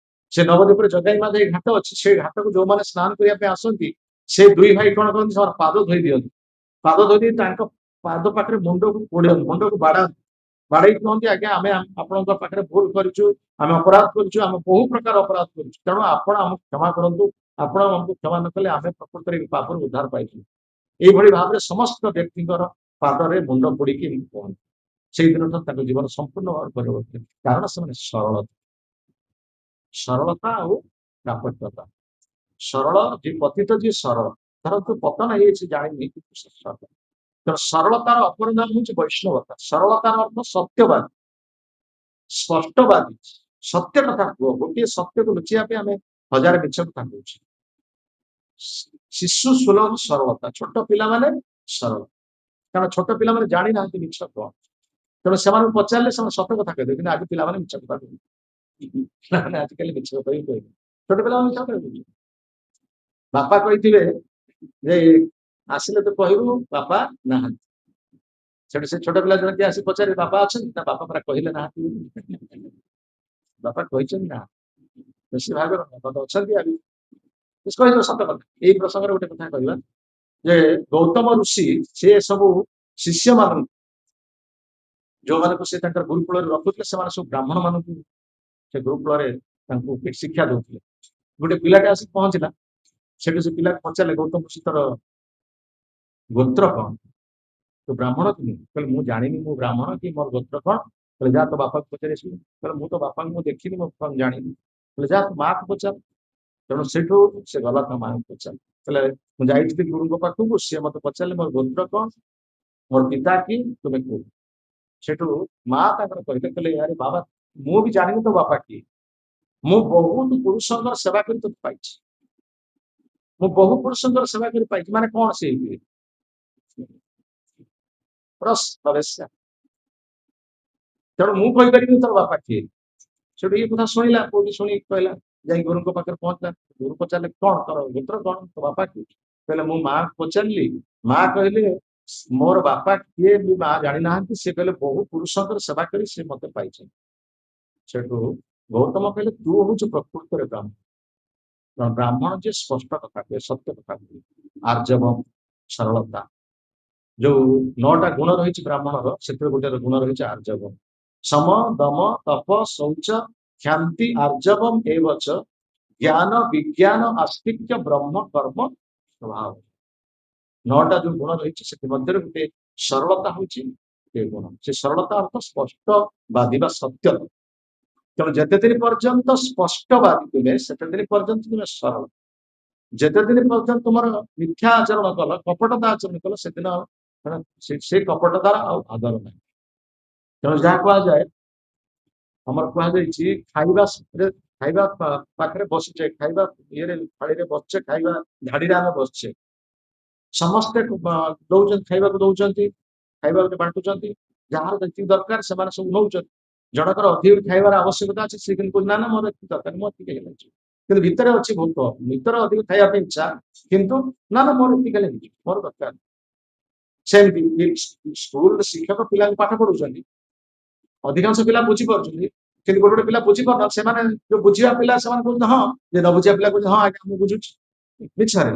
ସେ ନବଦ୍ୱୀପରେ ଜଗାଇ ମାଧବ ଘାଟ ଅଛି। ସେ ଘାଟକୁ ଯୋଉମାନେ ସ୍ନାନ କରିବା ପାଇଁ ଆସନ୍ତି ସେ ଦୁଇ ଭାଇ କଣ କରନ୍ତି, ସେମାନେ ପାଦ ଧୋଇ ଦିଅନ୍ତି। ପାଦ ଧୋଇ ଦେଇ ତାଙ୍କ ପାଦ ପାଖରେ ମୁଣ୍ଡକୁ ପୋଡନ୍ତି, ମୁଣ୍ଡକୁ ବାଡାନ୍ତି, ବାଡେଇ କୁହନ୍ତି ଆଜ୍ଞା ଆମେ ଆପଣଙ୍କ ପାଖରେ ଭୁଲ କରିଛୁ, ଆମେ ଅପରାଧ କରିଛୁ, ଆମେ ବହୁ ପ୍ରକାର ଅପରାଧ କରିଛୁ, ତେଣୁ ଆପଣ ଆମକୁ କ୍ଷମା କରନ୍ତୁ, ଆପଣ ଆମକୁ କ୍ଷମା ନ କଲେ ଆମେ ପ୍ରକୃତରେ ପାପରୁ ଉଦ୍ଧାର ପାଇଛୁ। ଏଇଭଳି ଭାବରେ ସମସ୍ତ ବ୍ୟକ୍ତିଙ୍କର ପାଦରେ ମୁଣ୍ଡ ପୋଡିକି ଏମିତି କୁହନ୍ତି। ସେଇଦିନଠୁ ତାଙ୍କ ଜୀବନ ସମ୍ପୂର୍ଣ୍ଣ ଭାବରେ ପରିବର୍ତ୍ତନ, କାରଣ ସେମାନେ ସରଳତା ଆଉ ପ୍ରାପଟ୍ୟତା। ସରଳ ଯିଏ ପତିତ, ଯିଏ ସରଳ, ଧରନ୍ତୁ ପତନ ହେଇଯାଇଛି ଜାଣିନି କିନ୍ତୁ ସେ ସରଳ। ତେଣୁ ସରଳତାର ଅପର ନାମ ହଉଛି ବୈଷ୍ଣବତା। ସରଳତାର ଅର୍ଥ ସତ୍ୟବାଦୀ, ସ୍ପଷ୍ଟବାଦୀ, ସତ୍ୟ କଥା କୁହ। ଗୋଟିଏ ସତ୍ୟକୁ ଲୁଚିବା ପାଇଁ ଆମେ ହଜାରେ ମିଛ କଥା କହୁଛୁ। ଶିଶୁ ସୁଲଭ ସରଳତା, ଛୋଟ ପିଲାମାନେ ସରଳ, କାରଣ ଛୋଟ ପିଲାମାନେ ଜାଣିନାହାନ୍ତି ମିଛ କଣ, ତେଣୁ ସେମାନଙ୍କୁ ପଚାରିଲେ ସେମାନେ ସତ କଥା କହିଦେବେ। କିନ୍ତୁ ଆଜି ପିଲାମାନେ ମିଛ କଥା କହିବେ, ପିଲାମାନେ ଆଜିକାଲି ମିଛ କଥା ହିଁ କହିବେ। ଛୋଟ ପିଲାମାନେ ମିଛ କଥା କହିବେ। ବାପା କହିଥିବେ ଯେ ଆସିଲେ ତ କହିବୁ ବାପା ନାହାନ୍ତି। ସେଠୁ ସେ ଛୋଟ ପିଲା ଜଣେ ଆସି ପଚାରେ ବାପା ଅଛନ୍ତି ନା, ବାପା ପରା କହିଲେ ନାହାନ୍ତି। ବାପା କହିଛନ୍ତି ନା, ବେଶୀ ଭାଗର ବାପା ତ ଅଛନ୍ତି। ଆଜି କହିବ ସତ କଥା। ଏଇ ପ୍ରସଙ୍ଗରେ ଗୋଟେ କଥା କହିବା ଯେ ଗୌତମ ଋଷି ସେ ସବୁ ଶିଷ୍ୟ ମାନଙ୍କୁ, ଯୋଉମାନଙ୍କୁ ସେ ତାଙ୍କର ଗୁରୁକୁଳରେ ରଖୁଥିଲେ, ସେମାନେ ସବୁ ବ୍ରାହ୍ମଣ ମାନଙ୍କୁ ସେ ଗୁରୁକୁଳରେ ତାଙ୍କୁ ଶିକ୍ଷା ଦଉଥିଲେ। ଗୋଟେ ପିଲାଟେ ଆସିକି ପହଞ୍ଚିଲା, ସେଠୁ ସେ ପିଲାକୁ ପଚାରିଲେ ଗୌତମ ଋଷି ତୋର ଗୋତ୍ର କଣ? ତୁ ବ୍ରାହ୍ମଣ କି? କହିଲେ ମୁଁ ଜାଣିନି ମୁଁ ବ୍ରାହ୍ମଣ କି ମୋର ଗୋତ୍ର କଣ। କହିଲେ ଯା ତୋ ବାପାକୁ ପଚାରି ଆସିବୁ। କହିଲେ ମୁଁ ତ ବାପାଙ୍କୁ ମୁଁ ଦେଖିନି, ମୁଁ କଣ ଜାଣିନି। କହିଲେ ଯା ତୋ ମାଆକୁ ପଚାର। ତେଣୁ ସେଠୁ ସେ ଗଲା ତା ମାଆକୁ ପଚାର। କହିଲେ ମୁଁ ଯାଇଥିଲି ଗୁରୁଙ୍କ ପାଖକୁ, ସିଏ ମତେ ପଚାରିଲେ ମୋର ଗୋତ୍ର କଣ, ମୋର ପିତା କି, ତୁମେ କୁହ। ସେଠୁ ମା ତାଙ୍କର କହିଲେ ଆରେ ବାବା ମୁଁ ବି ଜାଣିନି ତୋ ବାପା କିଏ, ମୁଁ ବହୁତ ପୁରୁଷଙ୍କର ସେବା କରି ତୋତେ ପାଇଛି, ମୁଁ ବହୁ ପୁରୁଷଙ୍କର ସେବା କରି ପାଇଛି। ମାନେ କଣ ସେ ପ୍ରଶ୍ନ, ତେଣୁ ମୁଁ କହିପାରିବିନି ତୋ ବାପା କିଏ। ସେଠୁ ଇଏ କଥା ଶୁଣିଲା, କୋଉଠି ଶୁଣିକି କହିଲା, ଯାଇ ଗୁରୁଙ୍କ ପାଖରେ ପହଞ୍ଚିଲା। ଗୁରୁ ପଚାରିଲେ କଣ ତୋର ଗୋତ୍ର କଣ, ତୋ ବାପା କିଏ? କହିଲେ ମୁଁ ମାଆକୁ ପଚାରିଲି, ମା କହିଲେ ମୋର ବାପା କିଏ ବି ମା ଜାଣିନାହାନ୍ତି, ସେ କହିଲେ ବହୁ ପୁରୁଷଙ୍କର ସେବା କରି ସେ ମତେ ପାଇଛନ୍ତି। ସେଠୁ ଗୌତମ କହିଲେ ତୁ ହଉଛୁ ପ୍ରକୃତରେ ବ୍ରାହ୍ମଣ। ବ୍ରାହ୍ମଣ ଯିଏ ସ୍ପଷ୍ଟ କଥା କୁହେ, ସତ୍ୟ କଥା କୁହେ। ଆର୍ଜବ, ସରଳତା, ଯୋଉ 9ଟା ଗୁଣ ରହିଛି ବ୍ରାହ୍ମଣର, ସେଥିରେ ଗୋଟେ ଗୁଣ ରହିଛି ଆର୍ଜବ। ସମ ଦମ ତପ ଶୌଚ କ୍ଷାନ୍ତି ଆର୍ଜବମ୍ ଏବଚ ଜ୍ଞାନ ବିଜ୍ଞାନ ଆସ୍ତିକ୍ୟ ବ୍ରହ୍ମ କର୍ମ ସ୍ୱଭାବ। 9ଟା ଯୋଉ ଗୁଣ ରହିଛି ସେଥିମଧ୍ୟରେ ଗୋଟେ ସରଳତା ହଉଛି ଏ ଗୁଣ। ସେ ସରଳତା ଅର୍ଥ ସ୍ପଷ୍ଟବାଦୀ ବା ସତ୍ୟ। ତେଣୁ ଯେତେ ଦିନ ପର୍ଯ୍ୟନ୍ତ ସ୍ପଷ୍ଟବାଦୀ ତୁମେ, ସେତେ ଦିନ ପର୍ଯ୍ୟନ୍ତ ତୁମେ ସରଳ। ଯେତେ ଦିନ ପର୍ଯ୍ୟନ୍ତ ତୁମର ମିଥ୍ୟା ଆଚରଣ କଲ, କପଟତା ଆଚରଣ କଲ, ସେଦିନ ସେ କପଟତାର ଆଉ ଆଦର ନାହିଁ। ତେଣୁ ଯାହା କୁହାଯାଏ, ଆମର କୁହାଯାଇଛି ଖାଇବା ପାଖରେ ବସିଛେ, ଖାଇବା ଇଏରେ ଥାଳିରେ ବସିଛେ, ଖାଇବା ଧାଡିରେ ଆମେ ବସିଛେ, ସମସ୍ତେ ଦଉଛନ୍ତି ଖାଇବାକୁ, ଦଉଛନ୍ତି ଖାଇବାକୁ ବାଣ୍ଟୁଛନ୍ତି, ଯାହାର ଯେତିକି ଦରକାର ସେମାନେ ସବୁ ନଉଛନ୍ତି। ଜଣଙ୍କର ଅଧିକ ଖାଇବାର ଆବଶ୍ୟକତା ଅଛି, ସେ କିନ୍ତୁ କହୁଛି ନା ନା ମୋର ଏତିକି ଦରକାର, ମୁଁ ଏତିକି ହେଇଯାଉଛି। କିନ୍ତୁ ଭିତରେ ଅଛି ଭୋକ, ଭିତରେ ଅଧିକ ଖାଇବା ପାଇଁ ଇଚ୍ଛା, କିନ୍ତୁ ନା ନା ମୋର ଏତିକି ହେଲେ ହେଇଯିବ, ମୋର ଦରକାର। ସେମିତି ସ୍କୁଲରେ ଶିକ୍ଷକ ପିଲାଙ୍କୁ ପାଠ ପଢଉଛନ୍ତି, ଅଧିକାଂଶ ପିଲା ବୁଝିପାରୁଛନ୍ତି, କିନ୍ତୁ ଗୋଟେ ଗୋଟେ ପିଲା ବୁଝିପାରୁନାହାନ୍ତି। ସେମାନେ ଯୋଉ ବୁଝିବା ପିଲା ସେମାନେ କହୁଛନ୍ତି ହଁ, ଯେ ନ ବୁଝିବା ପିଲା କହୁଛନ୍ତି ହଁ ଆଜ୍ଞା ମୁଁ ବୁଝୁଛି, ମିଛରେ।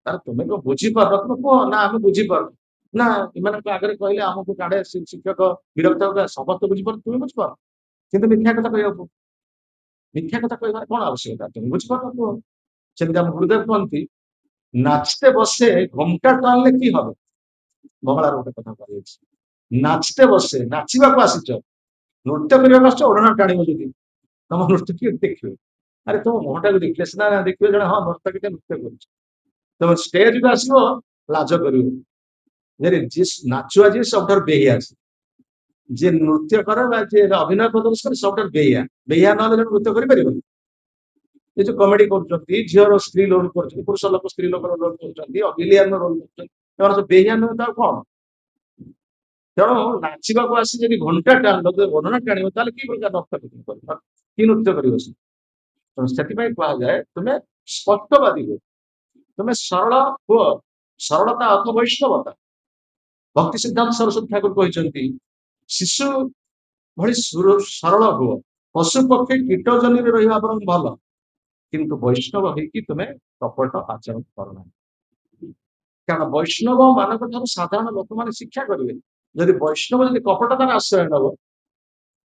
ତାର ତୁମେ କଣ ବୁଝିପାରୁନ, ତୁମେ କୁହ ନା ଆମେ ବୁଝିପାରୁନୁ। ନା ଏମାନଙ୍କ ଆଗରେ କହିଲେ ଆମକୁ କାଢେ ଶିକ୍ଷକ ବିରକ୍ତ ହେବେ, ସମସ୍ତେ ବୁଝିପାରୁ, ତୁମେ ବୁଝିପାର, କିନ୍ତୁ ମିଥ୍ୟା କଥା କହିବାକୁ, ମିଥ୍ୟା କଥା କହିବାର କଣ ଆବଶ୍ୟକତା, ତୁମେ ବୁଝିପାରୁନ କୁହ। ସେମିତି ଆମ ଗୁରୁଦେବ କୁହନ୍ତି ନାଚତେ ବସେ ଘୋମଟା ଟାଣିଲେ କି হবে। ବଙ୍ଗଳାର ଗୋଟେ କଥା କୁହାଯାଇଛି, ନାଚତେ ବସେ, ନାଚିବାକୁ ଆସିଛ, ନୃତ୍ୟ କରିବାକୁ ଆସିଛ, ଓଢଣା ଟାଣିବ ଯଦି ତମ ନୃତ୍ୟ କିଏ ଦେଖିବେ। ଆରେ ତମ ମୁହଁଟାକୁ ଦେଖିଲେ ସିନା ଦେଖିବେ ଜଣେ ହଁ ନର୍ତ୍ତକୀଟେ ନୃତ୍ୟ କରୁଛି। ତମେ ଷ୍ଟେଜକୁ ଆସିବ ଲାଜ କରିବ, ଯେ ଯିଏ ନାଚୁଆ ଯିଏ ସବୁଠାରୁ ବେହିଆ, ଯିଏ ନୃତ୍ୟ କରେ ବା ଯିଏ ଅଭିନୟ ପ୍ରଦର୍ଶନ କରେ ସବୁଠାରୁ ବେହିଆ। ବେହିଆ ନହେଲେ ଜଣେ ନୃତ୍ୟ କରିପାରିବନି। ଏ ଯୋଉ କମେଡି କରୁଛନ୍ତି, ଝିଅର ସ୍ତ୍ରୀ ରୋଲ କରୁଛନ୍ତି, ପୁରୁଷ ଲୋକ ସ୍ତ୍ରୀ ଲୋକର ରୋଲ କରୁଛନ୍ତି, ଭିଲିଆନ ରୋଲ କରୁଛନ୍ତି, ସେମାନେ ସବୁ ବେହିଆ ନୁହେଁ ତ ଆଉ କଣ। ତେଣୁ ନାଚିବାକୁ ଆସି ଯଦି ଘଣ୍ଟା ଟାଣିବ, ବର୍ଣ୍ଣନା ଟାଣିବ, ତାହେଲେ କି ପ୍ରକାର ନର୍ତ୍ତକୀ କରିବ, କି ନୃତ୍ୟ କରିବ ସେ। ତେଣୁ ସେଥିପାଇଁ କୁହାଯାଏ ତୁମେ ସ୍ପଷ୍ଟବାଦୀ ହୁଅ, ତୁମେ ସରଳ ହୁଅ। ସରଳତା ଅର୍ଥ ବୈଷ୍ଣବତା। ଭକ୍ତି ସିଦ୍ଧାନ୍ତ ସରସ୍ୱତୀ ଠାକୁର କହିଛନ୍ତି ଶିଶୁ ଭଳି ସରଳ ହୁଅ। ପଶୁ ପକ୍ଷୀ କୀଟଜନିରେ ରହିବା ବରଂ ଭଲ, କିନ୍ତୁ ବୈଷ୍ଣବ ହେଇକି ତୁମେ କପଟ ଆଚରଣ କର ନାହିଁ। କାରଣ ବୈଷ୍ଣବ ମାନଙ୍କ ଠାରୁ ସାଧାରଣ ଲୋକମାନେ ଶିକ୍ଷା କରିବେ। ଯଦି ବୈଷ୍ଣବ ଯଦି କପଟତାର ଆଶ୍ରୟ ନେବ,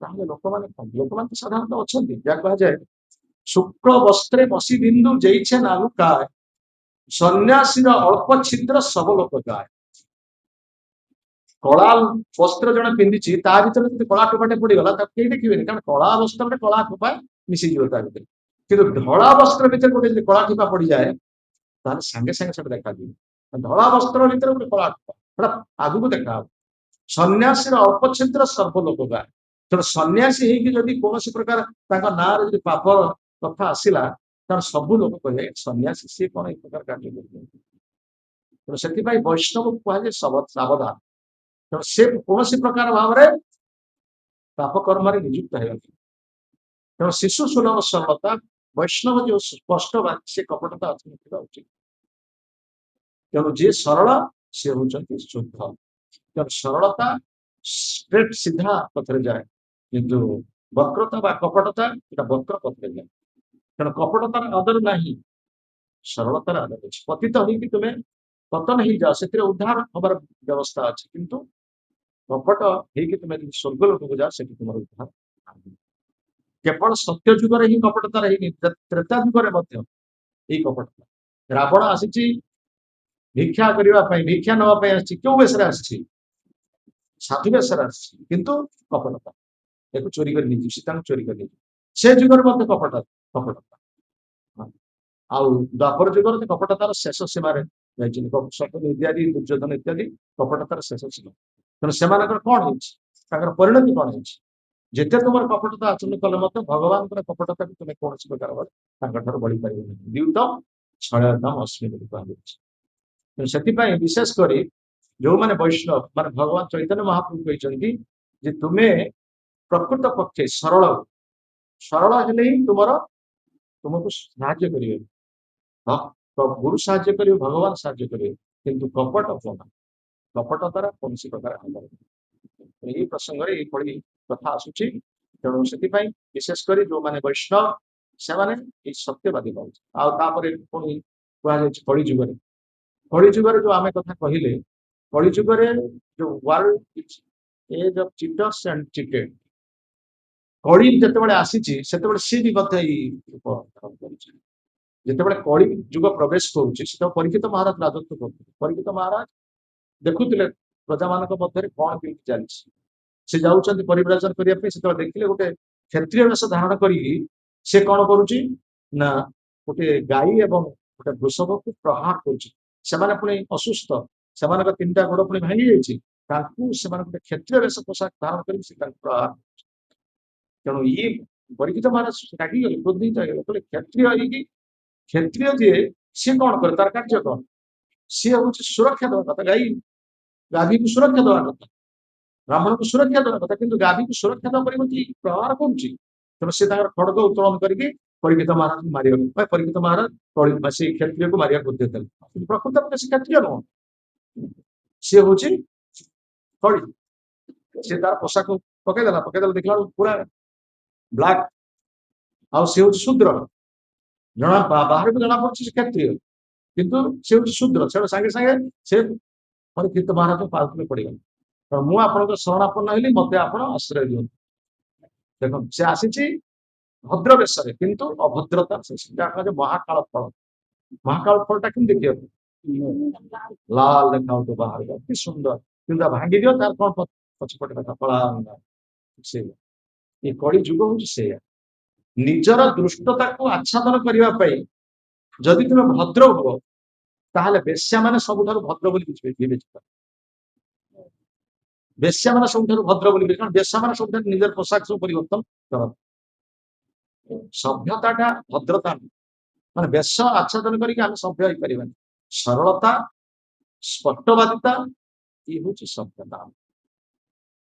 ତାହେଲେ ଲୋକମାନେ ଲୋକମାନେ ତ ସାଧାରଣତଃ ଅଛନ୍ତି, ଯାହା କୁହାଯାଏ ଶୁକ୍ଳ ବସ୍ତ୍ରେ ବସି ବିନ୍ଦୁ ଯେଇଛେ ନାଲୁ କାୟ, ସନ୍ନ୍ୟାସୀର ଅଳ୍ପ ଛିଦ୍ର ସବୁ ଲୋକ ଗାଏ। କଳା ବସ୍ତ୍ର ଜଣେ ପିନ୍ଧିଛି, ତା ଭିତରେ ଯଦି କଳା ଟୋପାଟେ ପଡିଗଲା ତାକୁ କେହି ଦେଖିବେନି, କାରଣ କଳା ବସ୍ତ୍ରରେ କଳା ଟୋପା ମିଶିଯିବ ତା ଭିତରେ। କିନ୍ତୁ ଧଳା ବସ୍ତ୍ର ଭିତରେ ଗୋଟେ ଯଦି କଳା ଟୋପା ପଡିଯାଏ, ତାହେଲେ ସାଙ୍ଗେ ସାଙ୍ଗେ ସେଟା ଦେଖାଯିବ। ଧଳା ବସ୍ତ୍ର ଭିତରେ ଗୋଟେ କଳା ଟୋପା, ସେଟା ଆଗକୁ ଦେଖାହବ। ସନ୍ନ୍ୟାସୀର ଅଳ୍ପ ଛିଦ୍ର ସର୍ବ ଲୋକ ଗାଏ। ତେଣୁ ସନ୍ନ୍ୟାସୀ ହେଇକି ଯଦି କୌଣସି ପ୍ରକାର ତାଙ୍କ ନାଁରେ ଯଦି ପାପ କଥା ଆସିଲା, ତାହେଲେ ସବୁ ଲୋକ କହିବେ ସନ୍ନ୍ୟାସୀ ସିଏ କଣ ଏଇ ପ୍ରକାର କାର୍ଯ୍ୟ କରୁଛନ୍ତି। ତେଣୁ ସେଥିପାଇଁ ବୈଷ୍ଣବକୁ କୁହାଯାଏ ସାବଧାନ। ତେଣୁ ସେ କୌଣସି ପ୍ରକାର ଭାବରେ ପାପ କର୍ମରେ ନିଯୁକ୍ତ ହେବାକୁ। ତେଣୁ ଶିଶୁ ସୁଲଭ ସରଳତା, ବୈଷ୍ଣବ ଯୋଉ ସ୍ପଷ୍ଟ ବାକ୍ୟ, ସେ କପଟତା ଥିବା ଉଚିତ। ତେଣୁ ଯିଏ ସରଳ ସିଏ ହଉଛନ୍ତି ଶୁଦ୍ଧ। ତେଣୁ ସରଳତା ଷ୍ଟ୍ରେଟ ସିଧା ପଥରେ ଯାଏ, କିନ୍ତୁ ବକ୍ରତା ବା କପଟତା ଏଟା ବକ୍ର ପଥରେ ଯାଏ। ତେଣୁ କପଟତାର ଆଦର ନାହିଁ, ସରଳତାର ଆଦର ଅଛି। ପତିତ ହେଇକି ତୁମେ ପତନ ହେଇଯାଅ, ସେଥିରେ ଉଦ୍ଧାର ହବାର ବ୍ୟବସ୍ଥା ଅଛି, କିନ୍ତୁ କପଟ ହେଇକି ତୁମେ ଯଦି ସ୍ୱର୍ଗ ଲୋକକୁ ଯାଅ, ସେଠି ତୁମର ଉଦ୍ଧାର ନାହିଁ। କେବଳ ସତ୍ୟ ଯୁଗରେ ହିଁ କପଟତା ହେଇନି, ତ୍ରେତା ଯୁଗରେ ମଧ୍ୟ ଏଇ କପଟତା। ରାବଣ ଆସିଛି ଭିକ୍ଷା କରିବା ପାଇଁ, ଭିକ୍ଷା ନେବା ପାଇଁ ଆସିଛି। କେଉଁ ବେଶରେ ଆସିଛି? ସାଧୁ ବେଶରେ ଆସିଛି, କିନ୍ତୁ କପଟତା। ତାକୁ ଚୋରି କରି ନେଇଯିବ, ସୀତାଙ୍କୁ ଚୋରି କରି ନେଇଯିବ। ସେ ଯୁଗରେ ମଧ୍ୟ କପଟତା। ଆଉ ଦ୍ୱାପର ଯୁଗରେ ତ କପଟତାର ଶେଷ ସୀମାରେ ଯାଇଛନ୍ତି। ଶକୁନି ଇତ୍ୟାଦି, ଦୁର୍ଯ୍ୟୋଧନ ଇତ୍ୟାଦି କପଟତାର ଶେଷ ସୀମା। ତେଣୁ ସେମାନଙ୍କର କଣ ହେଇଛି, ତାଙ୍କର ପରିଣତି କଣ ହେଇଛି? ଯେତେ ତୁମର କପଟତା ଆଚରଣ କଲେ ମଧ୍ୟ ଭଗବାନଙ୍କର କପଟତାକୁ ତୁମେ କୌଣସି ପ୍ରକାର ତାଙ୍କ ଠାରୁ ବଢି ପାରିବ ନାହିଁ। ଦ୍ୟୁତ ଛଳୟତମ ଅସ୍ମି ବୋଲି କୁହାଯାଇଛି। ତେଣୁ ସେଥିପାଇଁ ବିଶେଷ କରି ଯୋଉମାନେ ବୈଷ୍ଣବ, ମାନେ ଭଗବାନ ଚୈତନ୍ୟ ମହାପ୍ରଭୁ କହିଛନ୍ତି ଯେ ତୁମେ ପ୍ରକୃତ ପକ୍ଷେ ସରଳ ହେଲେ ହିଁ ତୁମକୁ ସାହାଯ୍ୟ କରିବେ। ହଁ, ଗୁରୁ ସାହାଯ୍ୟ କରିବେ, ଭଗବାନ ସାହାଯ୍ୟ କରିବେ, କିନ୍ତୁ କପଟ ଦ୍ୱାରା କୌଣସି ପ୍ରକାର ଆଧାର। ଏହି ପ୍ରସଙ୍ଗରେ ଏଇଭଳି କଥା ଆସୁଛି। ତେଣୁ ସେଥିପାଇଁ ବିଶେଷ କରି ଯୋଉମାନେ ବୈଷ୍ଣବ, ସେମାନେ ଏଇ ସତ୍ୟବାଦୀ ପାଉଛନ୍ତି। ଆଉ ତାପରେ ପୁଣି କୁହାଯାଇଛି କଳିଯୁଗରେ ଯୋଉ ଆମେ କଥା କହିଲେ, କଳିଯୁଗରେ ଯୋଉ world age of cheaters and ଚିଟେଡ, କଳି ଯେତେବେଳେ ଆସିଛି ସେତେବେଳେ ସିଏ ବି ମଧ୍ୟ ଏଇ ରୂପ ଧାରଣ କରିଛି। ଯେତେବେଳେ କଳି ଯୁଗ ପ୍ରବେଶ କରୁଛି, ସେତେବେଳେ ପରୀକ୍ଷିତ ମହାରାଜ ରାଜତ୍ୱ କରୁଥିଲେ। ପରୀକ୍ଷିତ ମହାରାଜ ଦେଖୁଥିଲେ ପ୍ରଜାମାନଙ୍କ ମଧ୍ୟରେ କଣ କେମିତି ଚାଲିଛି। ସେ ଯାଉଛନ୍ତି ପରିବ୍ରାଜନ କରିବା ପାଇଁ, ସେତେବେଳେ ଦେଖିଲେ ଗୋଟେ କ୍ଷତ୍ରିୟ ବେଶ ଧାରଣ କରିକି ସେ କଣ କରୁଛି ନା ଗୋଟେ ଗାଈ ଏବଂ ଗୋଟେ ବୃଷଭକୁ ପ୍ରହାର କରୁଛି। ସେମାନେ ପୁଣି ଅସୁସ୍ଥ, ସେମାନଙ୍କ ତିନିଟା ଗୋଡ ପୁଣି ଭାଙ୍ଗି ଯାଇଛି, ତାଙ୍କୁ ସେମାନେ ଗୋଟେ କ୍ଷତ୍ରିୟ ବେଶ ପୋଷାକ ଧାରଣ କରିକି ସେ ତାଙ୍କୁ ପ୍ରହାର। ତେଣୁ ଇଏ ପରୀକ୍ଷିତ ମହାରାଜ ରାଗିଗଲେ, କ୍ରୋଧିତ ହେଇଗଲେ, କହିଲେ କ୍ଷତ୍ରିୟ ହେଇକି କ୍ଷତ୍ରିୟ ଯିଏ ସିଏ କଣ କରେ, ତାର କାର୍ଯ୍ୟ କଣ? ସିଏ ହଉଛି ସୁରକ୍ଷା ଦେବା କଥା, ଗାଭୀକୁ ସୁରକ୍ଷା ଦେବା କଥା, ବ୍ରାହ୍ମଣକୁ ସୁରକ୍ଷା ଦେବା କଥା, କିନ୍ତୁ ଗାଭୀକୁ ସୁରକ୍ଷା ଦେବା ପରିବର୍ତ୍ତେ ପ୍ରହାର କରୁଛି। ତେଣୁ ସେ ତାଙ୍କର ଖଡଗ ଉତ୍ତୋଳନ କରିକି ପରୀକ୍ଷିତ ମହାରାଜକୁ ମାରିବାକୁ, ପରୀକ୍ଷିତ ମହାରାଜ ସେଇ କ୍ଷତ୍ରିୟକୁ ମାରିବାକୁ ଉଦ୍ୟତ ହେଲେ। କିନ୍ତୁ ପ୍ରକୃତ ପକ୍ଷେ ସେ କ୍ଷତ୍ରିୟ ନୁହଁ, ସିଏ ହଉଛି କଳି। ସେ ତାର ପୋଷାକ ପକେଇଦେଲା ଦେଖିଲା ବେଳକୁ ପୁରା ବ୍ଲାକ୍, ଆଉ ସେ ହଉଛି ଶୂଦ୍ର। ବାହାରକୁ ଜଣା ପଡୁଛି ସେ କ୍ଷତ୍ରିୟ, କିନ୍ତୁ ସେ ହଉଛି ଶୂଦ୍ର। ସେଟା ସାଙ୍ଗେ ସାଙ୍ଗେ ସେ ପରୀକ୍ଷିତ ମହାରାଜ ପାଦରେ ପଡିଗଲା। ମୁଁ ଆପଣଙ୍କ ଶରଣାପନ୍ନ ହେଲି, ମତେ ଆପଣ ଆଶ୍ରୟ ଦିଅନ୍ତୁ। ଦେଖନ୍ତୁ, ସେ ଆସିଛି ଭଦ୍ର ବେଶରେ, କିନ୍ତୁ ଅଭଦ୍ରତା ମହାକାଳ ଫଳ। ମହାକାଳ ଫଳଟା କେମିତି ଦେଖିବାକୁ? ଲାଲ ଦେଖାଉଥିବ ବାହାରକୁ, ଅତି ସୁନ୍ଦର, କିନ୍ତୁ ଭାଙ୍ଗି ଦିଅ ତାର କଣ ପଛପଟେ କଥା କଳା। ସେ ଏ କଳି ଯୁଗ ହଉଛି ସେଇଆ। ନିଜର ଦୃଷ୍ଟତାକୁ ଆଚ୍ଛାଦନ କରିବା ପାଇଁ ଯଦି ତୁମେ ଭଦ୍ର ହୁଅ, ତାହେଲେ ବେଶ୍ୟାମାନେ ସବୁଠାରୁ ଭଦ୍ର ବୋଲି ବିବେଚିତ। ବେଶ୍ୟାମାନେ ସବୁଠାରୁ ଭଦ୍ର ବୋଲି, କାରଣ ବେଶ୍ୟାମାନେ ସବୁଠାରୁ ନିଜର ପୋଷାକ ସବୁ ପରିବର୍ତ୍ତନ କରନ୍ତି। ସଭ୍ୟତାଟା ଭଦ୍ରତା ନୁହେଁ, ମାନେ ବେଶ ଆଚ୍ଛାଦନ କରିକି ଆମେ ସଭ୍ୟ ହେଇପାରିବାନି। ସରଳତା, ସ୍ପଷ୍ଟବାଦିତା, ଇଏ ହଉଛି ସଭ୍ୟତା,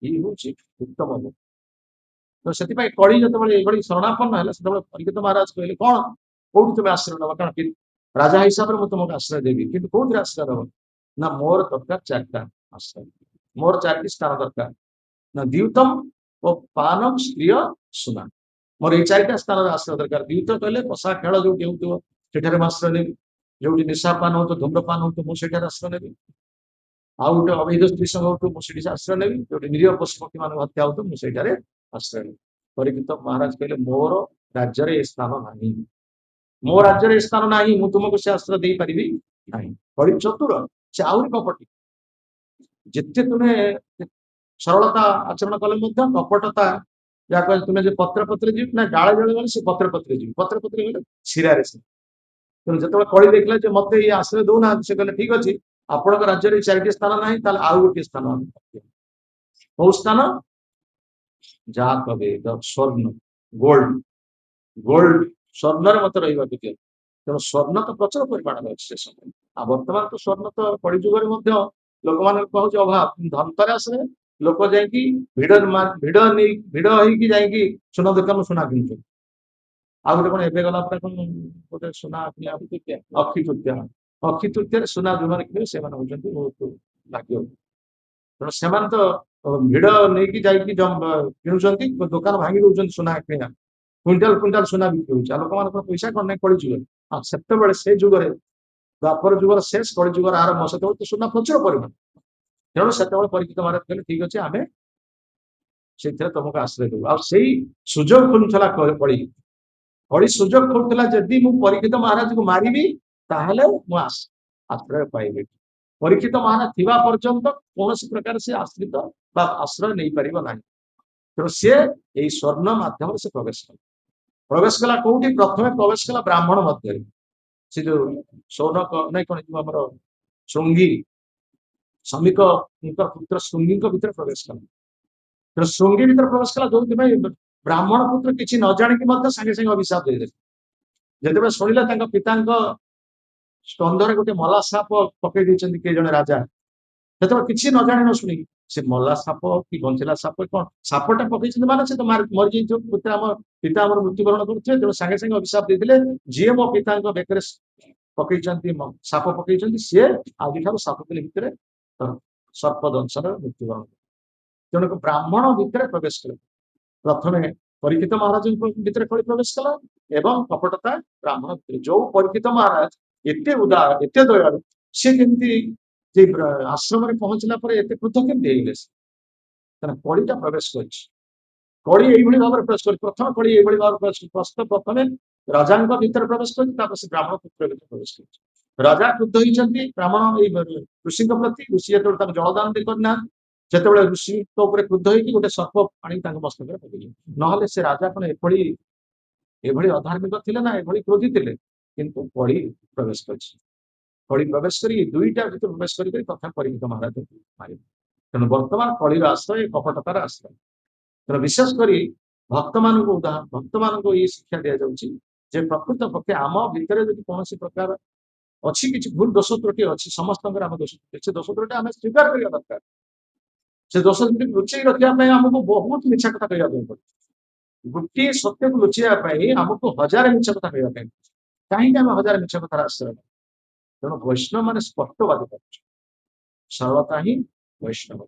ଇଏ ହଉଛି ଉତ୍ତମ ଲୋକ। ତ ସେଥିପାଇଁ କଳି ଯେତେବେଳେ ଏଇଭଳି ଶରଣାପନ୍ନ ହେଲା, ସେତେବେଳେ ପରୀକ୍ଷିତ ମହାରାଜ କହିଲେ କଣ, କୋଉଠି ତୁମେ ଆଶ୍ରୟ ନେବ? କାରଣ ରାଜା ହିସାବରେ ମୁଁ ତୁମକୁ ଆଶ୍ରୟ ଦେବି, କିନ୍ତୁ କୋଉଥିରେ ଆଶ୍ରୟ ଦେବ? ନା ମୋର ଦରକାର ଚାରିଟା ଆଶ୍ରୟ, ମୋର 4ଟି ସ୍ଥାନ ଦରକାର। ନା ଦ୍ୟୁତମ ଓ ପାନମ ସ୍ତ୍ରୀୟ ସୁନା। ମୋର ଏଇ ଚାରିଟା ସ୍ଥାନରେ ଆଶ୍ରୟ ଦରକାର। ଦ୍ୱିତୀୟ କହିଲେ ପଶା ଖେଳ ଯୋଉଠି ହେଉଥିବ ସେଠାରେ ମୁଁ ଆଶ୍ରୟ ନେବି। ଯୋଉଠି ନିଶାପାନ ହଉଥିବ ଧୂମ୍ରପାନ ହଉଥିବ ମୁଁ ସେଠାରେ ଆଶ୍ରୟ ନେବି। ଆଉ ଗୋଟେ ଅବୈଧ ସ୍ତ୍ରୀ ସଂଘ ହଉଥିବ ମୁଁ ସେଠି ଆଶ୍ରୟ ନେବି। ଯୋଉଠି ନିରୀହ ପଶୁ ପକ୍ଷୀ ମାନଙ୍କୁ ହତ୍ୟା ହଉଥିବ ମୁଁ ସେଇଠାରେ ଆଶ୍ରୟ ନେବି। ପରୀକ୍ଷିତ ମହାରାଜ କହିଲେ ମୋର ରାଜ୍ୟରେ ଏ ସ୍ଥାନ ନାହିଁ, ମୋ ରାଜ୍ୟରେ ଏ ସ୍ଥାନ ନାହିଁ, ମୁଁ ତୁମକୁ ସେ ଆଶ୍ରୟ ଦେଇପାରିବି ନାହିଁ। କଳି ଚତୁର, ସେ ଆହୁରି କପଟି। ଯେତେ ତୁମେ ସରଳତା ଆଚରଣ କଲେ ମଧ୍ୟ କପଟତା, ଯାହା କହିଲେ ତୁମେ ଯେ ପତ୍ର ପତ୍ରେ ଯିବି ନା ଡାଳେ ଡାଳେ ଗଲେ ସେ ପତ୍ର ପତ୍ରେ ଯିବି, ପତ୍ର ପତ୍ରେ ଗଲେ ଶିରାରେ ସେ। ତେଣୁ ଯେତେବେଳେ କଳି ଦେଖିଲା ଯେ ମତେ ଇଏ ଆଶ୍ରୟ ଦଉନାହାନ୍ତି, ସେ କହିଲେ ଠିକ ଅଛି, ଆପଣଙ୍କ ରାଜ୍ୟରେ ଏଇ ଚାରିଟି ସ୍ଥାନ ନାହିଁ, ତାହେଲେ ଆଉ ଗୋଟିଏ ସ୍ଥାନ ଆମେ ପାଇବା। କୋଉ ସ୍ଥାନ? ଯାହା କବେ ସ୍ୱର୍ଣ୍ଣ, ଗୋଲ୍ଡ, ଗୋଲ୍ଡ ସ୍ୱର୍ଣ୍ଣରେ ମତେ ରହିବାକୁ ଦିଅ। ତେଣୁ ସ୍ୱର୍ଣ୍ଣ ତ ପ୍ରଚୁର ପରିମାଣରେ ଅଛି ସେ ସମୟରେ। ଆଉ ବର୍ତ୍ତମାନ ତ ସ୍ୱର୍ଣ୍ଣ ତ କଳିଯୁଗରେ ମଧ୍ୟ ଲୋକମାନଙ୍କୁ କହୁଛି ଅଭାବ। ଧନତେରସରେ ଲୋକ ଯାଇକି ଭିଡ ହେଇକି ଯାଇକି ସୁନା ଦୋକାନରୁ ସୁନା କିଣୁଛନ୍ତି। ଆଉ ଗୋଟେ କଣ ଏବେ ଗଲା ପରେ କଣ ଗୋଟେ ସୁନା ଅକ୍ଷି ତୃତୀୟା, ଅକ୍ଷି ତୃତୀୟାରେ ସୁନା ଯୋଉମାନେ କିଣିବେ ସେମାନେ ହଉଛନ୍ତି ବହୁତ ଭାଗ୍ୟ। ତେଣୁ ସେମାନେ ତ ଭିଡ ନେଇକି ଯାଇକି କିଣୁଛନ୍ତି, ଦୋକାନ ଭାଙ୍ଗି ଦଉଛନ୍ତି ସୁନା କିଣା, କୁଇଣ୍ଟାଲ କୁଇଣ୍ଟାଲ ସୁନା ବିକ୍ରି ହଉଛି। ଆଉ ଲୋକମାନଙ୍କର ପଇସା କଣ ନାହିଁ କଳିଯୁଗ। ଆଉ ସେତେବେଳେ ସେ ଯୁଗରେ ଦ୍ୱାପର ଯୁଗର ଶେଷ, କଳି ଯୁଗର ଆରମ୍ଭ, ସେତେବେଳେ ତ ସୁନା ପ୍ରଚୁର ପରିମାଣ। ତେଣୁ ସେତେବେଳେ ପରୀକ୍ଷିତ ମହାରାଜ କହିଲେ ଠିକ ଅଛି, ଆମେ ସେଇଥିରେ ତମକୁ ଆଶ୍ରୟ ଦେବୁ। ଆଉ ସେଇ ସୁଯୋଗ ଖୋଲୁଥିଲା କଳି, କଳି ସୁଯୋଗ ଖୋଲୁଥିଲା ଯଦି ମୁଁ ପରୀକ୍ଷିତ ମହାରାଜକୁ ମାରିବି ତାହେଲେ ମୁଁ ଆଶ୍ରୟ ପାଇବି। ପରୀକ୍ଷିତ ମହାରାଜ ଥିବା ପର୍ଯ୍ୟନ୍ତ କୌଣସି ପ୍ରକାର ସେ ଆଶ୍ରିତ ବା ଆଶ୍ରୟ ନେଇପାରିବ ନାହିଁ। ତେଣୁ ସିଏ ଏଇ ସ୍ୱର୍ଣ୍ଣ ମାଧ୍ୟମରେ ସେ ପ୍ରବେଶ କଲା। ପ୍ରବେଶ କଲା କୋଉଠି? ପ୍ରଥମେ ପ୍ରବେଶ କଲା ବ୍ରାହ୍ମଣ ମଧ୍ୟରେ। ସେ ଯୋଉ ସୌନକ ନାଇଁ କଣ ଆମର ଶୃଙ୍ଗୀ, ଶମିକଙ୍କ ପୁତ୍ର ଶୃଙ୍ଗୀଙ୍କ ଭିତରେ ପ୍ରବେଶ କଲା। ତେଣୁ ଶୃଙ୍ଗୀ ଭିତରେ ପ୍ରବେଶ କଲା, ଯୋଉଥିପାଇଁ ବ୍ରାହ୍ମଣ ପୁତ୍ର କିଛି ନ ଜାଣିକି ମଧ୍ୟ ସାଙ୍ଗେ ସାଙ୍ଗେ ଅଭିଶାପ ଦେଇଦେଲେ। ଯେତେବେଳେ ଶୁଣିଲେ ତାଙ୍କ ପିତାଙ୍କ ସ୍କନ୍ଧରେ ଗୋଟେ ମଲା ସାପ ପକେଇ ଦେଇଛନ୍ତି କିଏ ଜଣେ ରାଜା, ସେତେବେଳେ କିଛି ନ ଜାଣି ନ ଶୁଣିକି ସେ ମଲା ସାପ କି ବଞ୍ଚିଲା ସାପ କଣ ସାପଟା ପକେଇଛନ୍ତି ମାନେ ସେ ତ ମରିଯାଇଥିବ, ଆମ ପିତା ଆମର ମୃତ୍ୟୁବରଣ କରୁଥିବେ। ତେଣୁ ସାଙ୍ଗେ ସାଙ୍ଗେ ଅଭିଶାପ ଦେଇଥିଲେ, ଯିଏ ମୋ ପିତାଙ୍କ ବେକରେ ପକେଇଛନ୍ତି ସାପ ପକେଇଛନ୍ତି, ସିଏ ଆଜିଠାରୁ 7 ଦିନ ଭିତରେ ସର୍ପ ଦଂଶନରେ ମୃତ୍ୟୁବରଣ। ତେଣୁ ବ୍ରାହ୍ମଣ ଭିତରେ ପ୍ରବେଶ କଲେ। ପ୍ରଥମେ ପରୀକ୍ଷିତ ମହାରାଜଙ୍କ ଭିତରେ କଳି ପ୍ରବେଶ କଲା ଏବଂ କପଟତା ବ୍ରାହ୍ମଣ ଭିତରେ। ଯୋଉ ପରୀକ୍ଷିତ ମହାରାଜ ଏତେ ଉଦାର, ଏତେ ଦୟାଳୁ, ସେ କେମିତି ଯେ ଆଶ୍ରମରେ ପହଞ୍ଚିଲା ପରେ ଏତେ କ୍ରୋଧ କେମିତି ହେଇଗଲେ? କାରଣ କଳିଟା ପ୍ରବେଶ କରିଛି। କଳି ଏଇଭଳି ଭାବରେ ପ୍ରବେଶ କରିଛି। ପ୍ରଥମ କଳି ଏଇଭଳି ଭାବରେ ପ୍ରଥମେ ରାଜାଙ୍କ ଭିତରେ ପ୍ରବେଶ କରିଛି, ତାପରେ ସେ ବ୍ରାହ୍ମଣ ପୁତ୍ର ଭିତରେ ପ୍ରବେଶ କରିଛି। ରାଜା କ୍ରୁଦ୍ଧ ହେଇଛନ୍ତି ବ୍ରାହ୍ମଣ ଏଇ ଋଷିଙ୍କ ପ୍ରତି। ଋଷି ଯେତେବେଳେ ତାଙ୍କୁ ଜଳଦାନ ଦେଇ କରିନାହାନ୍ତି, ସେତେବେଳେ ଋଷିଙ୍କ ଉପରେ କ୍ରୁଦ୍ଧ ହେଇକି ଗୋଟେ ସର୍ପ ଆଣି ତାଙ୍କ ମସ୍ତକରେ ପକେଇଲେ। ନହେଲେ ସେ ରାଜା କଣ ଏଭଳି ଅଧାର୍ମିକ ଥିଲେ ନା ଏଭଳି କ୍ରୋଧୀ ଥିଲେ? କିନ୍ତୁ କଳି ପ୍ରବେଶ କରିଛି। କଳି ପ୍ରବେଶ କରି ଦୁଇଟା ଭିତରେ ପ୍ରବେଶ କରି ତଥା ପରୀକ୍ଷିତ ମହାରାଜ ମାରିବେ। ତେଣୁ ବର୍ତ୍ତମାନ କଳିର ଆଶ୍ରୟ କପଟତାର ଆଶ୍ରୟ। ତେଣୁ ବିଶେଷ କରି ଭକ୍ତମାନଙ୍କୁ ଏଇ ଶିକ୍ଷା ଦିଆଯାଉଛି ଯେ ପ୍ରକୃତ ପକ୍ଷେ ଆମ ଭିତରେ ଯଦି କୌଣସି ପ୍ରକାର ଅଛି, କିଛି ଭୁଲ ଦୋଷ ତ୍ରୁଟି ଅଛି, ସମସ୍ତଙ୍କର ଆମ ଦୋଷ ତ୍ରୁଟି, ସେ ଦୋଷ ତ୍ରୁଟି ଆମେ ସ୍ୱୀକାର କରିବା ଦରକାର। ସେ ଦୋଷ ତ୍ରୁଟି ଲୁଚେଇ ରଖିବା ପାଇଁ ଆମକୁ ବହୁତ ମିଛ କଥା କହିବା ପାଇଁ ପଡେ। ଗୋଟିଏ ସତ୍ୟକୁ ଲୁଚେଇବା ପାଇଁ ଆମକୁ 1000 ମିଛ କଥା କହିବା ପାଇଁ ପଡେ। କାହିଁକି ଆମେ 1000 ମିଛ କଥାର ଆଶ୍ରୟ ନେବା? ତେଣୁ ବୈଷ୍ଣବ ମାନେ ସ୍ପଷ୍ଟବାଦୀ କରୁଛନ୍ତି। ସରଳତା ହିଁ ବୈଷ୍ଣବ।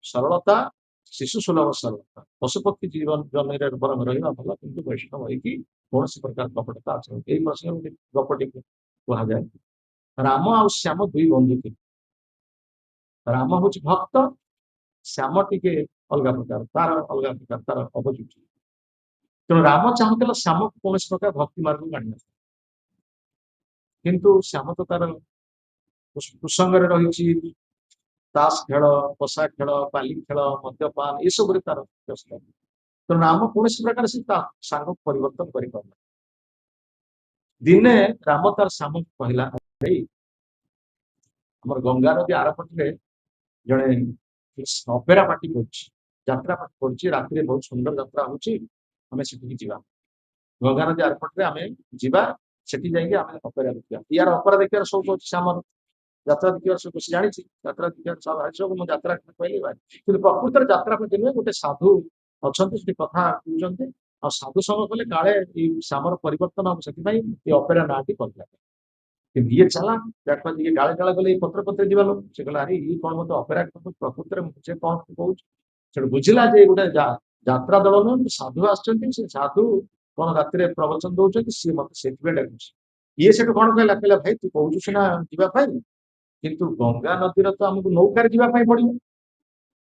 ସରଳତା, ଶିଶୁ ସୁଲଭ ସରଳତା। ପଶୁପକ୍ଷୀ ଜୀବନ ଜମିରେ ବରଂ ରହିବା ଭଲ, କିନ୍ତୁ ବୈଷ୍ଣବ ହେଇକି କୌଣସି ପ୍ରକାର କପଟତା ଆଚରଣ। ଏଇ ପ୍ରସଙ୍ଗ ଗୋଟେ ଗପଟି କୁହାଯାଏ। ରାମ ଆଉ ଶ୍ୟାମ 2 ବନ୍ଧୁ ଥିଲେ। ରାମ ହଉଛି ଭକ୍ତ, ଶ୍ୟାମ ଟିକେ ଅଲଗା ପ୍ରକାର, ତାର ଅଲଗା ପ୍ରକାର, ତାର ଅପୋଜିଟ। ତେଣୁ ରାମ ଚାହୁଁଥିଲା ଶ୍ୟାମକୁ କୌଣସି ପ୍ରକାର ଭକ୍ତି ମାର୍ଗକୁ ଆଣିନଥିଲା। କିନ୍ତୁ ଶ୍ୟାମ ତ ତାର କୁସଙ୍ଗରେ ରହିଛି, ତାସ ଖେଳ, ପଶା ଖେଳ, ପାଲି ଖେଳ, ମଦ୍ୟପାନ ଏସବୁରେ ତାର ବ୍ୟସ୍ତ। ତେଣୁ ରାମ କୌଣସି ପ୍ରକାର ସେ ତା ସାଙ୍ଗକୁ ପରିବର୍ତ୍ତନ କରିପାରୁନା। ଦିନେ ରାମ ତାର ଶ୍ୟାମକୁ କହିଲା, ଆମର ଗଙ୍ଗା ନଦୀ ଆରପଟରେ ଜଣେ ଅପେରା ପାର୍ଟି କରୁଛି, ଯାତ୍ରା ପାର୍ଟି କରୁଛି, ରାତିରେ ବହୁତ ସୁନ୍ଦର ଯାତ୍ରା ହଉଛି, ଆମେ ସେଠିକି ଯିବା। ଗଙ୍ଗା ନଦୀ ଆରପଟରେ ଆମେ ଯିବା, ସେଠି ଯାଇକି ଆମେ ଅପେରା ଦେଖିବା। ୟାର ଅପେରା ଦେଖିବାର ସଉକ ଅଛି ଶ୍ୟାମର, ଯାତ୍ରା ଦେଖିବାର ସଉକ ସେ ଜାଣିଛି। ଯାତ୍ରା ଦେଖିବାର ସବୁ ମୁଁ ଯାତ୍ରା କହିଲି ଭାଇ, କିନ୍ତୁ ପ୍ରକୃତରେ ଯାତ୍ରା ପାର୍ଟି ନୁହେଁ, ଗୋଟେ ସାଧୁ ଅଛନ୍ତି ସେଠି କଥା କହୁଛନ୍ତି। ଆଉ ସାଧୁ ସଙ୍ଗ କଲେ କାଳେ ଏଇ ଶ୍ୟାମର ପରିବର୍ତ୍ତନ ହବ, ସେଥିପାଇଁ ଏ ଅପେରା ନାଁଟି କହିଲା। କିନ୍ତୁ ଇଏ ଚାଲା ଇଏ ଗାଳେ ଗାଳେ ଗଲେ ଏଇ ପତ୍ର ଯିବା ଲୋକ, ସେ କହିଲା ଆରେ ଇଏ କଣ ମତେ ଅପେରା ପ୍ରକୃତରେ ସେ କଣ କହୁଛି? ସେଠୁ ବୁଝିଲା ଯେ ଗୋଟେ ଯାତ୍ରା ଦଳ ନୁହଁ, ସାଧୁ ଆସିଛନ୍ତି, ସେ ସାଧୁ କଣ ରାତିରେ ପ୍ରବଚନ ଦଉଛନ୍ତି, ସିଏ ମତେ ସେଥିପାଇଁ ଡାକୁଛି। ଇଏ ସେଠୁ କଣ କହିଲା ଭାଇ ତୁ କହୁଛୁ ସିନା ଯିବା ପାଇଁ, କିନ୍ତୁ ଗଙ୍ଗା ନଦୀର ତ ଆମକୁ ନୌକାରେ ଯିବା ପାଇଁ ପଡିବ।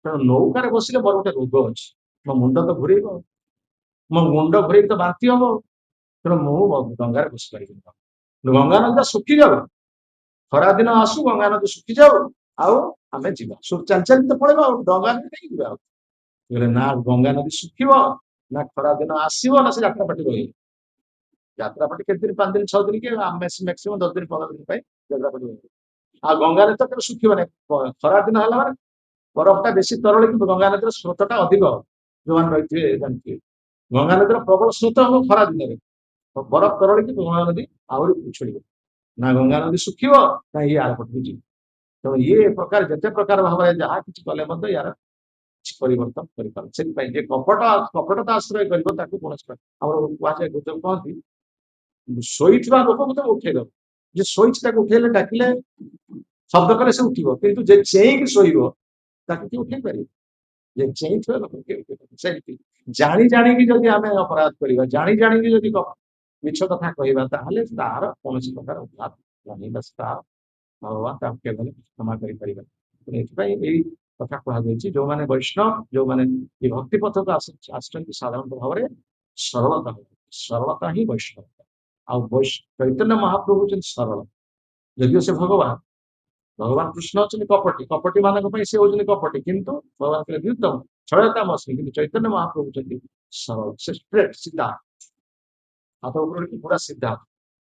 ତେଣୁ ନୌକାରେ ବସିଲେ ମୋର ଗୋଟେ ରୋଗ ଅଛି, ମୋ ମୁଣ୍ଡ ତ ଘୁରେଇବ, ମୋ ମୁଣ୍ଡ ଘୁରେଇକି ତ ବାନ୍ତି ହବ, ତେଣୁ ମୁଁ ଗଙ୍ଗାରେ ବସି ପାରିବିନି। ଗଙ୍ଗା ନଦୀ ଶୁଖିଯାଉ, ଖରାଦିନ ଆସୁ, ଗଙ୍ଗା ନଦୀ ଶୁଖିଯାଉ, ଆଉ ଆମେ ଯିବା। ଚାଲି ଚାଲି ତ ପଳେଇବା, ଆଉ ଡଙ୍ଗା ନେଇକି ଯିବା। ନା ଗଙ୍ଗା ନଦୀ ଶୁଖିବ, ନା ଖରାଦିନ ଆସିବ, ନା ସେ ଯାତ୍ରାପାଟି ରହିବ। ଯାତ୍ରାପାଟି କେତେ ଦିନ, 5 ଦିନ 6 ଦିନ କି ମ୍ୟାକ୍ସିମମ୍ 10 ଦିନ 15 ଦିନ ପାଇଁ ଯାତ୍ରାପାଟି ରହିବ। ଆଉ ଗଙ୍ଗାରେ ତ କେବେ ଶୁଖିବ ନାହିଁ। ଖରାଦିନ ହେଲା ମାନେ ବରଫଟା ବେଶୀ ତରଳିକି ଗଙ୍ଗା ନଦୀର ସ୍ରୋତଟା ଅଧିକ, ଯୋଉମାନେ ରହିଥିବେ ଜାଣିଥିବେ। ଗଙ୍ଗା ନଦୀର ପ୍ରବଳ ସ୍ରୋତ ହବ ଖରା ଦିନରେ, ବରଫ ତରଳିକି ଗଙ୍ଗା ନଦୀ ଆହୁରି ଉଛଳିବ। ନା ଗଙ୍ଗା ନଦୀ ଶୁଖିବ, ନା ଇଏ ଆରପଟକୁ ଯିବ। ତେଣୁ ଇଏ ପ୍ରକାର ଯେତେ ପ୍ରକାର ଭାବରେ ଯାହା କିଛି କଲେ ମଧ୍ୟ ୟାର କିଛି ପରିବର୍ତ୍ତନ କରିପାରେ। ସେଥିପାଇଁ ଯେ କପଟତା ଆଶ୍ରୟ କରିବ ତାକୁ କୌଣସି ଆମର କୁହାଯାଏ, ଗୁରୁଦେବ କହନ୍ତି ଶୋଇଥିବା ଲୋକକୁ ତ ଉଠେଇଦବ, ଯେ ଶୋଇଛି ତାକୁ ଉଠେଇଲେ ଡାକିଲେ ଶବ୍ଦ କଲେ ସେ ଉଠିବ, କିନ୍ତୁ ଯେ ଚେଇଁକି ଶୋଇବ ତାକୁ କିଏ ଉଠେଇ ପାରିବ? ଯେ ଚେଇଁଥିବା ଲୋକ କିଏ ଉଠେଇ ପାରିବ? ସେମିତି ଜାଣି ଜାଣିକି ଯଦି ଆମେ ଅପରାଧ କରିବା, ଜାଣି ଜାଣିକି ଯଦି ମିଛ କଥା କହିବା, ତାହେଲେ ତାହାର କୌଣସି ପ୍ରକାର ଉଦ୍ଧାର ନାହିଁ। ଭଗବାନ ତାକୁ କେବଳ କ୍ଷମା କରିପାରିବେ। ଏଥିପାଇଁ ଏଇ କଥା କୁହାଯାଇଛି, ଯୋଉମାନେ ବୈଷ୍ଣବ, ଯୋଉମାନେ ଏ ଭକ୍ତି ପଥକୁ ଆସିଛନ୍ତି, ସାଧାରଣତଃ ଭାବରେ ସରଳତା ହିଁ ବୈଷ୍ଣବ। ଆଉ ଚୈତନ୍ୟ ମହାପ୍ରଭୁ ହଉଛନ୍ତି ସରଳ, ଯଦିଓ ସେ ଭଗବାନ କୃଷ୍ଣ ଅଛନ୍ତି କପଟି ମାନଙ୍କ ପାଇଁ ସେ ହଉଛନ୍ତି କପଟି, କିନ୍ତୁ ଭଗବାନ କହିଲେ ବିରୁଦ୍ଧ ଛଳୟତା ମସ୍ମି, କିନ୍ତୁ ଚୈତନ୍ୟ ମହାପ୍ରଭୁ ହଉଛନ୍ତି ସରଳ, ସେ ଷ୍ଟ୍ରେଟ୍ ସିଧା, ହାତ ଉପରେ କି ପୁରା ସିଧା,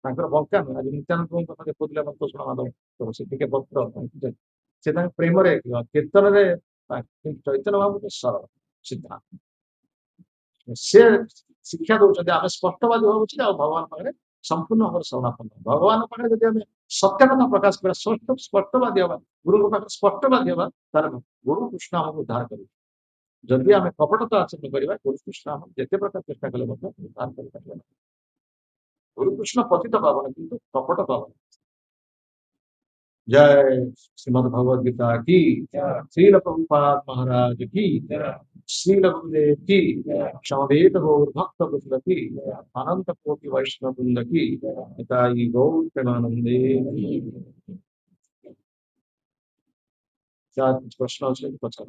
ତାଙ୍କର ବଙ୍କା ନୁହେଁ। ଆଜି ନିତ୍ୟାନନ୍ଦଙ୍କ କଥା ଦେଖୁଥିଲେ ଶୁଣ ମାଧବ, ସେ ଟିକେ ବକ୍ର, ସେ ତାଙ୍କ ପ୍ରେମରେ କୀର୍ତ୍ତନରେ, ଚୈତନ୍ୟ ମହାପ୍ରଭୁ ସରଳ ସିଧା। ସେ ଶିକ୍ଷା ଦଉଛନ୍ତି, ଆମେ ସ୍ପଷ୍ଟବାଦୀ ଭାବୁଛେ, ଆଉ ଭଗବାନ ପାଖରେ ସମ୍ପୂର୍ଣ୍ଣ ଭାବରେ ଶରଣାପନ୍ନ। ଭଗବାନ ପାଖରେ ଯଦି ଆମେ ସତ୍ୟ କଥା ପ୍ରକାଶ କରିବା, ସ୍ପଷ୍ଟବାଦୀ ହବା, ଗୁରୁଙ୍କ ପାଖରେ ସ୍ପଷ୍ଟବାଦୀ ହବା, ତାର ଗୁରୁ କୃଷ୍ଣ ଆମକୁ ଉଦ୍ଧାର କରିବେ। ଯଦି ଆମେ କପଟତା ଆଚରଣ କରିବା, ଗୁରୁ କୃଷ୍ଣ ଆମକୁ ଯେତେ ପ୍ରକାର ଚେଷ୍ଟା କଲେ ମଧ୍ୟ ଉଦ୍ଧାର କରିପାରିବେ ନାହିଁ। ଗୁରୁ କୃଷ୍ଣ ପତିତ ପାବନ, କିନ୍ତୁ କପଟ ପାବନ। जय श्रीमद भगवद गीता की, श्रील प्रभुपाद महाराज की, श्रील गुरुदेव की, समवेत गौर भक्त कुशल की, अनंत कोटि वैष्णव वृंद की, निताई गौर प्रेमानंदे। क्या प्रश्न है?